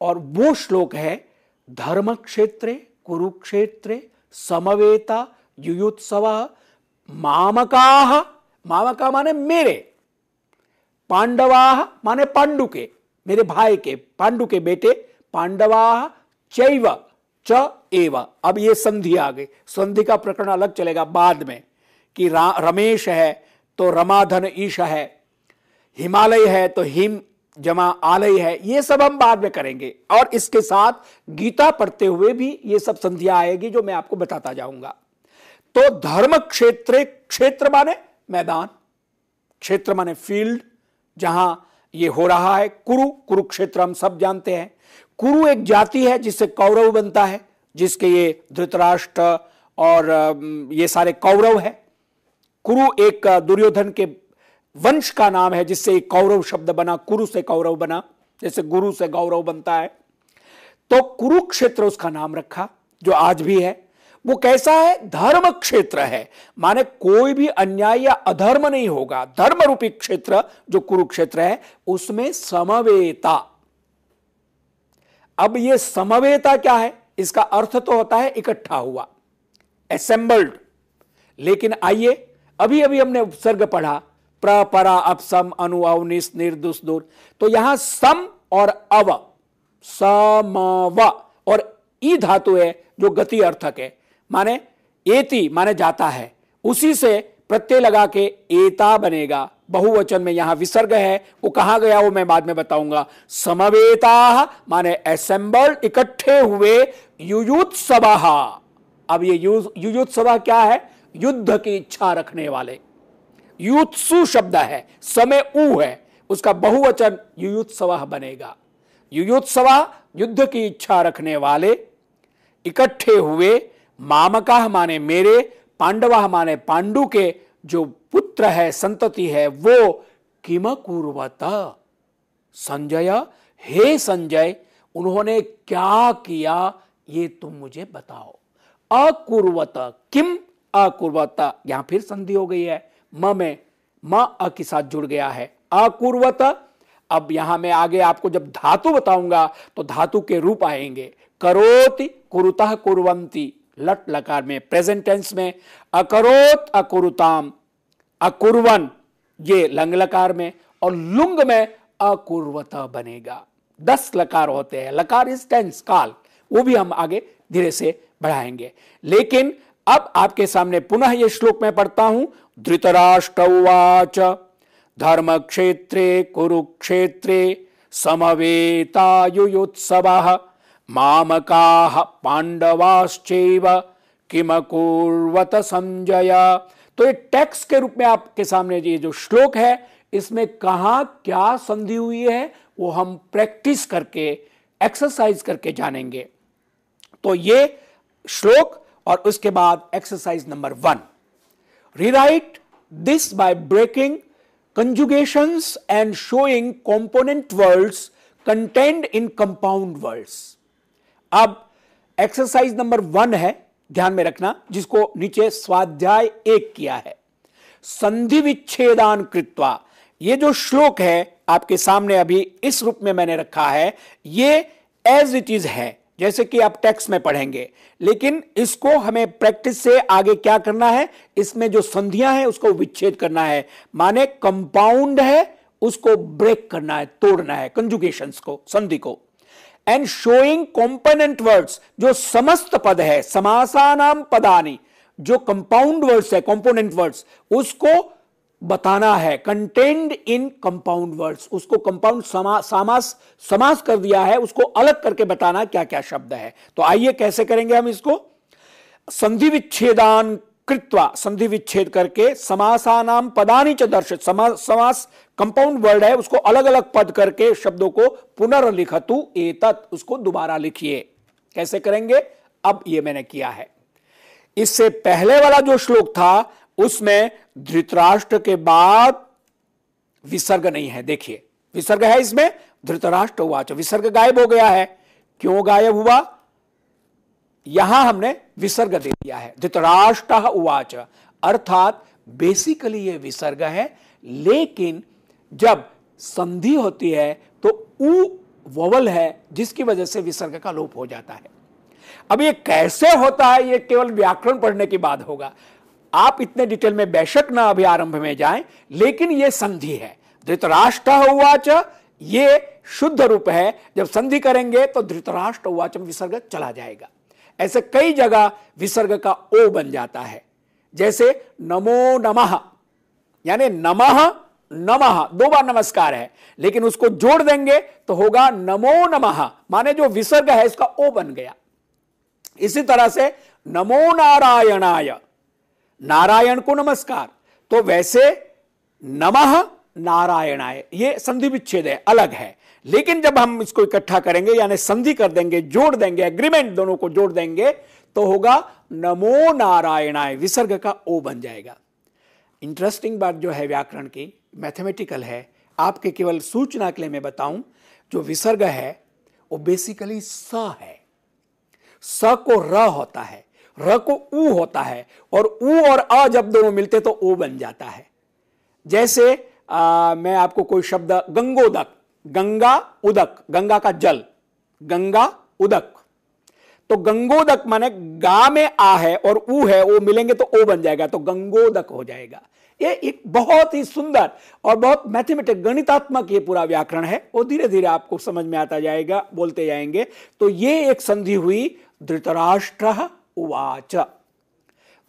और वो श्लोक है धर्म क्षेत्रे कुरुक्षेत्रे समवेता युयुत्सवः मामकाः, मामका माने मेरे, पांडवाः माने पांडु के, मेरे भाई के, पांडु के बेटे, पांडवाः चैव च एव। अब ये संधि आ गई, संधि का प्रकरण अलग चलेगा बाद में, कि रमेश है तो रमाधन ईश है, हिमालय है तो हिम जमा आलय है, ये सब हम बाद में करेंगे। और इसके साथ गीता पढ़ते हुए भी ये सब संधियां आएगी जो मैं आपको बताता जाऊंगा। तो धर्म क्षेत्र, क्षेत्र माने मैदान, क्षेत्र माने फील्ड, जहां ये हो रहा है। कुरुक्षेत्र हम सब जानते हैं। कुरु एक जाति है जिससे कौरव बनता है, जिसके ये धृतराष्ट्र और ये सारे कौरव है। कुरु एक दुर्योधन के वंश का नाम है जिससे एक कौरव शब्द बना, कुरु से कौरव बना, जैसे गुरु से गौरव बनता है। तो कुरुक्षेत्र उसका नाम रखा, जो आज भी है। वो कैसा है? धर्म क्षेत्र है, माने कोई भी अन्याय या अधर्म नहीं होगा। धर्म रूपी क्षेत्र जो कुरुक्षेत्र है, उसमें समवेता। अब ये समवेता क्या है? इसका अर्थ तो होता है इकट्ठा हुआ, असेंबल्ड। लेकिन आइए, अभी अभी हमने उपसर्ग पढ़ा, प्र परा अपसम अनु अव निस निर्दुस दूर, तो यहां सम और अव, समव और ई धातु है जो गति अर्थक है, माने एति माने जाता है, उसी से प्रत्यय लगा के एता बनेगा। बहुवचन में यहां विसर्ग है, वो कहां गया वो मैं बाद में बताऊंगा। समवेता माने असेंबल्ड, इकट्ठे हुए, युयुत्सवः। अब ये युयुत्सवः क्या है? युद्ध की इच्छा रखने वाले। युत्सु शब्द है, समय ऊ है, उसका बहुवचन युयुत्सवः बनेगा। युयुत्सवः युद्ध की इच्छा रखने वाले, इकट्ठे हुए, मामकाः माने मेरे, पांडवाः माने पांडु के जो पुत्र है, संतति है, वो किम कुर्वत, संजय, हे संजय, उन्होंने क्या किया ये तुम मुझे बताओ। अकुर्वत, किम अकुर्वत, यहां फिर संधि हो गई है, म में म अ के साथ जुड़ गया है, अकुर्वत। अब यहां मैं आगे आपको जब धातु बताऊंगा तो धातु के रूप आएंगे। करोति, कुरुतः, कुर्वन्ति, लट लकार में, प्रेजेंट टेंस में। अकरोत, अकुरुताम, अकुर्वन, ये लंग लकार में, और लुंग में अकुर्वत बनेगा। 10 लकार होते हैं। लकार इज टेंस, काल, वो भी हम आगे धीरे से बढ़ाएंगे। लेकिन अब आपके सामने पुनः ये श्लोक मैं पढ़ता हूं। धृतराष्ट्र उवाच धर्म क्षेत्रे कुरुक्षेत्रे समवेतायुयुत्सवः मामकाः पांडवाश्चैव किम कुर्वत संजय। तो ये टेक्स्ट के रूप में आपके सामने ये जो श्लोक है, इसमें कहां क्या संधि हुई है वो हम प्रैक्टिस करके, एक्सरसाइज करके जानेंगे। तो ये श्लोक और उसके बाद exercise number 1, rewrite this by breaking conjugations and showing component words contained in compound words। अब एक्सरसाइज नंबर 1 है, ध्यान में रखना, जिसको नीचे स्वाध्याय 1 किया है। संधि विच्छेदान कृत्वा, ये जो श्लोक है आपके सामने अभी इस रूप में मैंने रखा है, ये एज इट इज है, जैसे कि आप टेक्स्ट में पढ़ेंगे। लेकिन इसको हमें प्रैक्टिस से आगे क्या करना है, इसमें जो संधियां हैं उसको विच्छेद करना है, माने कंपाउंड है उसको ब्रेक करना है, तोड़ना है, कंजुगेशंस को, संधि को। एंड शोइंग कॉम्पोनेंट वर्ड्स, जो समस्त पद है, समासानाम पदानी, जो कंपाउंड वर्ड्स है, कंपोनेंट वर्ड्स, उसको बताना है। कंटेन्ड इन कंपाउंड वर्ड्स, उसको कंपाउंड समास कर दिया है, उसको अलग करके बताना क्या क्या शब्द है। तो आइए कैसे करेंगे हम इसको। संधि विच्छेदान कृत्वा, संधि विच्छेद करके, समासानाम पदानि च दर्शित, समास कंपाउंड वर्ड है उसको अलग अलग पद करके शब्दों को पुनर्लिखतु एतत्, उसको दोबारा लिखिए। कैसे करेंगे? अब ये मैंने किया है। इससे पहले वाला जो श्लोक था उसमें धृतराष्ट्र के बाद विसर्ग नहीं है। देखिए विसर्ग है इसमें, धृतराष्ट्र उवाच, विसर्ग गायब हो गया है। क्यों गायब हुआ? यहां हमने विसर्ग दे दिया है, धृतराष्ट्र उवाच, अर्थात बेसिकली ये विसर्ग है, लेकिन जब संधि होती है तो ऊ वोवल है जिसकी वजह से विसर्ग का लोप हो जाता है। अब ये कैसे होता है ये केवल व्याकरण पढ़ने के बाद होगा, आप इतने डिटेल में बेशक ना अभी आरंभ में जाएं, लेकिन ये संधि है। धृतराष्ट्र उवाच ये शुद्ध रूप है, जब संधि करेंगे तो धृतराष्ट्र उवाच में विसर्ग चला जाएगा। ऐसे कई जगह विसर्ग का ओ बन जाता है, जैसे नमो नमः, यानी नमः नमः 2 बार नमस्कार है, लेकिन उसको जोड़ देंगे तो होगा नमो नमः, माने जो विसर्ग है इसका ओ बन गया। इसी तरह से नमो नारायणाय, नारायण को नमस्कार, तो वैसे नमः नारायणाय ये संधि विच्छेद है, अलग है। लेकिन जब हम इसको इकट्ठा करेंगे यानी संधि कर देंगे, जोड़ देंगे, एग्रीमेंट दोनों को जोड़ देंगे तो होगा नमो नारायणाय, विसर्ग का ओ बन जाएगा। इंटरेस्टिंग बात जो है व्याकरण की, मैथमेटिकल है, आपके केवल सूचना के लिए मैं बताऊं, जो विसर्ग है वो बेसिकली स है। स को र होता है, र को ऊ होता है, और ऊ और अ जब दोनों मिलते तो ओ बन जाता है। जैसे मैं आपको कोई शब्द गंगोदक, गंगा उदक, गंगा का जल, गंगा उदक, तो गंगोदक माने गा में आ है और ऊ है, वो मिलेंगे तो ओ बन जाएगा, तो गंगोदक हो जाएगा। ये एक बहुत ही सुंदर और बहुत मैथमेटिक गणितात्मक ये पूरा व्याकरण है, वो धीरे धीरे आपको समझ में आता जाएगा, बोलते जाएंगे। तो ये एक संधि हुई धृतराष्ट्र उवाच।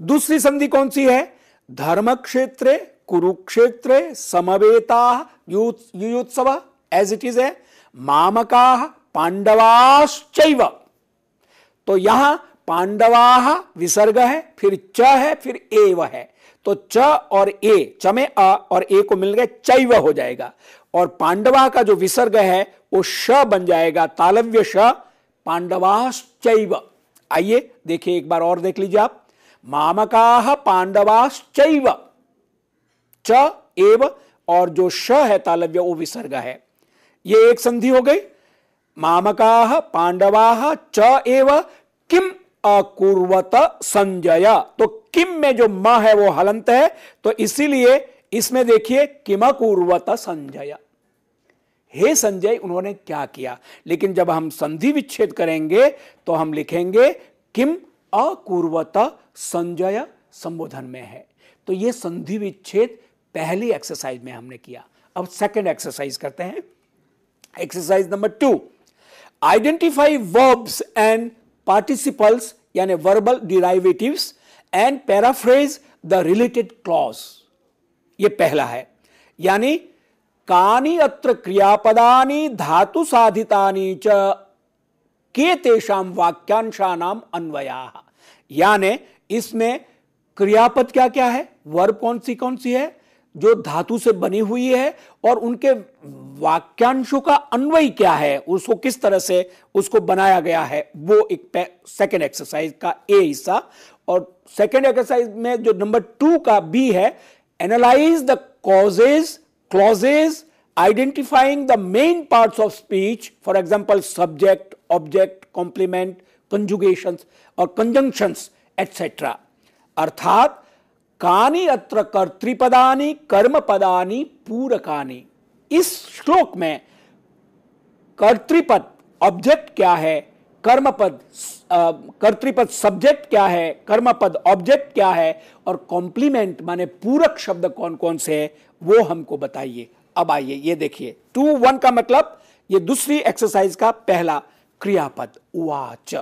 दूसरी संधि कौन सी है? धर्म क्षेत्रे कुरुक्षेत्रे समवेता युयुत्सव, एज इट इज है मामका पांडवाश्चैव। तो यहां पांडवाः विसर्ग है, फिर च है, फिर एव है, तो च और ए, च में अ और ए को मिल गए चैव हो जाएगा, और पांडवा का जो विसर्ग है वो श बन जाएगा, तालव्य श, पांडवाश्चैव। आइए देखिए एक बार और देख लीजिए आप, मामकाः पांडवाश्चैव, च एव और जो श है तालव्य वो विसर्ग है, ये एक संधि हो गई। मामकाः पांडवाः च एव किम अकुर्वत संजय, तो किम में जो म है वो हलंत है, तो इसीलिए इसमें देखिए किम अकुर्वत संजय, हे संजय उन्होंने क्या किया। लेकिन जब हम संधि विच्छेद करेंगे तो हम लिखेंगे किम अकुर्वत संजय, संबोधन में है। तो ये संधि विच्छेद पहली एक्सरसाइज में हमने किया। अब सेकंड एक्सरसाइज करते हैं, exercise number 2, identify verbs and participles यानी verbal derivatives and paraphrase the related clause. ये पहला है, यानी कानि अत्र क्रियापदानि धातु साधितानि च के तेषाम वाक्यांशानाम अन्वयाः, यानी इसमें क्रियापद क्या क्या है, वर्ब कौन सी है जो धातु से बनी हुई है, और उनके वाक्यांशों का अन्वय क्या है, उसको किस तरह से उसको बनाया गया है, वो एक सेकेंड एक्सरसाइज का ए हिस्सा। और सेकेंड एक्सरसाइज में जो नंबर 2 का बी है, analyse the causes clauses identifying the main parts of speech, for example subject, object, complement, conjugations और कंजंक्शंस एटसेट्रा। अर्थात कानि अत्र कर्तृपदानि कर्मपदानि पूरकानि, इस श्लोक में कर्तृपद ऑब्जेक्ट क्या है, कर्मपद कर्तृपद सब्जेक्ट क्या है, कर्मपद ऑब्जेक्ट क्या है, और कॉम्प्लीमेंट माने पूरक शब्द कौन कौन से है वो हमको बताइए। अब आइए ये देखिए 2-1 का मतलब ये दूसरी एक्सरसाइज का पहला क्रियापद उवाच।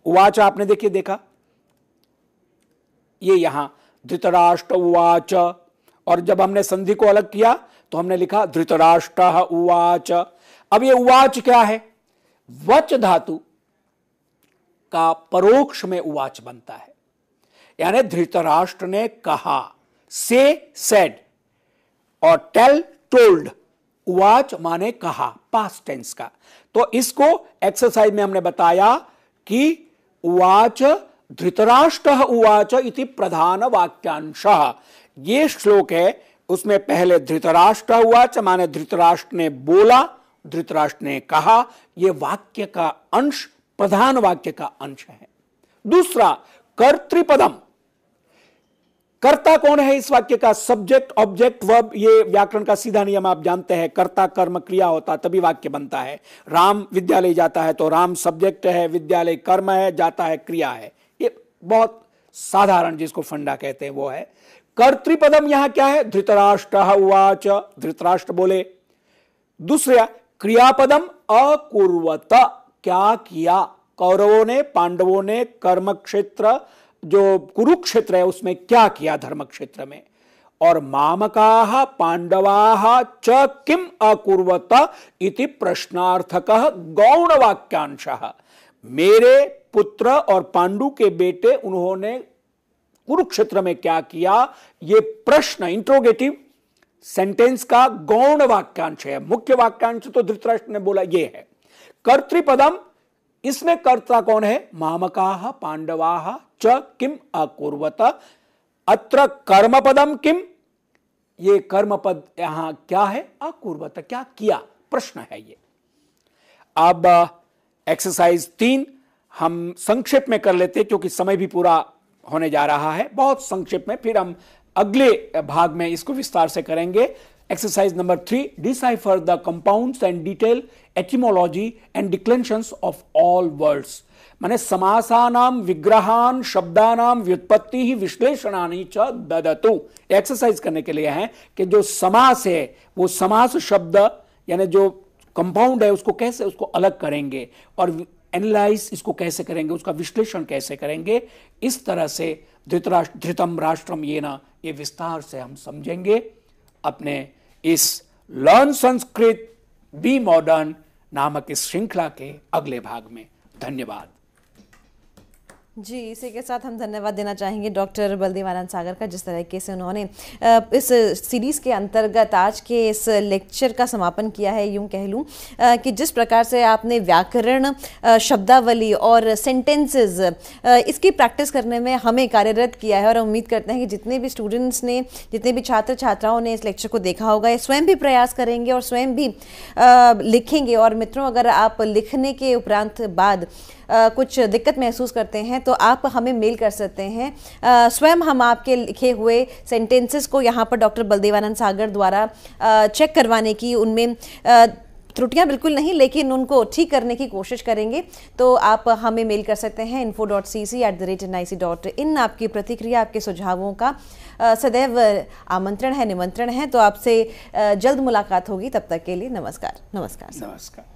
उवाच आपने देखिए देखा, ये यहां धृतराष्ट्र उवाच, और जब हमने संधि को अलग किया तो हमने लिखा धृतराष्ट्र उवाच। अब ये उवाच क्या है, वच धातु का परोक्ष में उवाच बनता है, यानी धृतराष्ट्र ने कहा, से सेड, और टेल टोल्ड, उवाच माने कहा, पास्ट टेंस का। तो इसको एक्सरसाइज में हमने बताया कि उवाच धृतराष्ट्र उवाच इति प्रधान वाक्यांशः, ये श्लोक है, उसमें पहले धृतराष्ट्र उवाच माने धृतराष्ट्र ने बोला, धृतराष्ट्र ने कहा, ये वाक्य का अंश, प्रधान वाक्य का अंश है। दूसरा कर्तृपदम, कर्ता कौन है इस वाक्य का? सब्जेक्ट, ऑब्जेक्ट, वर्ब, ये व्याकरण का सीधा नियम आप जानते हैं। कर्ता कर्म क्रिया होता तभी वाक्य बनता है। राम विद्यालय जाता है तो राम सब्जेक्ट है, विद्यालय कर्म है, जाता है क्रिया है। ये बहुत साधारण जिसको फंडा कहते हैं वो है। कर्तृपदम यहां क्या है? धृतराष्ट्र उवाच, धृतराष्ट्र बोले। दूसरा क्रियापदम अकुर्वत, क्या किया? कौरवों ने, पांडवों ने कर्म क्षेत्र जो कुरुक्षेत्र है उसमें क्या किया धर्म क्षेत्र में। और मामकाः पांडवाः च किम अकुर्वत इति प्रश्नार्थकः गौण वाक्यांशः। मेरे पुत्र और पांडु के बेटे उन्होंने कुरुक्षेत्र में क्या किया, ये प्रश्न इंट्रोगेटिव सेंटेंस का गौण वाक्यांश है। मुख्य वाक्यांश तो धृतराष्ट्र ने बोला ये है। कर्तृपदम, इसमें कर्ता कौन है? मामकाः पांडवाः च किम अकुर्वत। अत्र कर्मपदम किम, ये कर्मपद यहां क्या है? अकुर्वत, क्या किया, प्रश्न है ये। अब एक्सरसाइज 3 हम संक्षेप में कर लेते क्योंकि समय भी पूरा होने जा रहा है। बहुत संक्षेप में, फिर हम अगले भाग में इसको विस्तार से करेंगे। Exercise number 3, decipher the compounds and detail etymology and declensions of all words. माने समासानाम विग्रहान शब्दानाम व्युत्पत्ति ही विश्लेषणानि च ददतु। एक्सरसाइज करने के लिए है कि जो समास है वो समास शब्द यानी जो कंपाउंड है उसको कैसे उसको अलग करेंगे और एनालाइज इसको कैसे करेंगे, उसका विश्लेषण कैसे करेंगे। इस तरह से धृतम राष्ट्रम ये ना, ये विस्तार से हम समझेंगे अपने इस लर्न संस्कृत बी मॉडर्न नामक इस श्रृंखला के अगले भाग में। धन्यवाद जी। इसी के साथ हम धन्यवाद देना चाहेंगे डॉक्टर बलदेवानंद सागर का, जिस तरीके से उन्होंने इस सीरीज़ के अंतर्गत आज के इस लेक्चर का समापन किया है। यूं कह लूँ कि जिस प्रकार से आपने व्याकरण, शब्दावली और सेंटेंसेस इसकी प्रैक्टिस करने में हमें कार्यरत किया है। और उम्मीद करते हैं कि जितने भी स्टूडेंट्स ने, जितने भी छात्र छात्राओं ने इस लेक्चर को देखा होगा, ये स्वयं भी प्रयास करेंगे और स्वयं भी लिखेंगे। और मित्रों, अगर आप लिखने के उपरांत बाद कुछ दिक्कत महसूस करते हैं तो आप हमें मेल कर सकते हैं। स्वयं हम आपके लिखे हुए सेंटेंसेस को यहाँ पर डॉक्टर बलदेवानंद सागर द्वारा चेक करवाने की, उनमें त्रुटियां बिल्कुल नहीं लेकिन उनको ठीक करने की कोशिश करेंगे। तो आप हमें मेल कर सकते हैं info.cc@nic.in। आपकी प्रतिक्रिया, आपके सुझावों का सदैव आमंत्रण है, निमंत्रण है। तो आपसे जल्द मुलाकात होगी। तब तक के लिए नमस्कार। नमस्कार।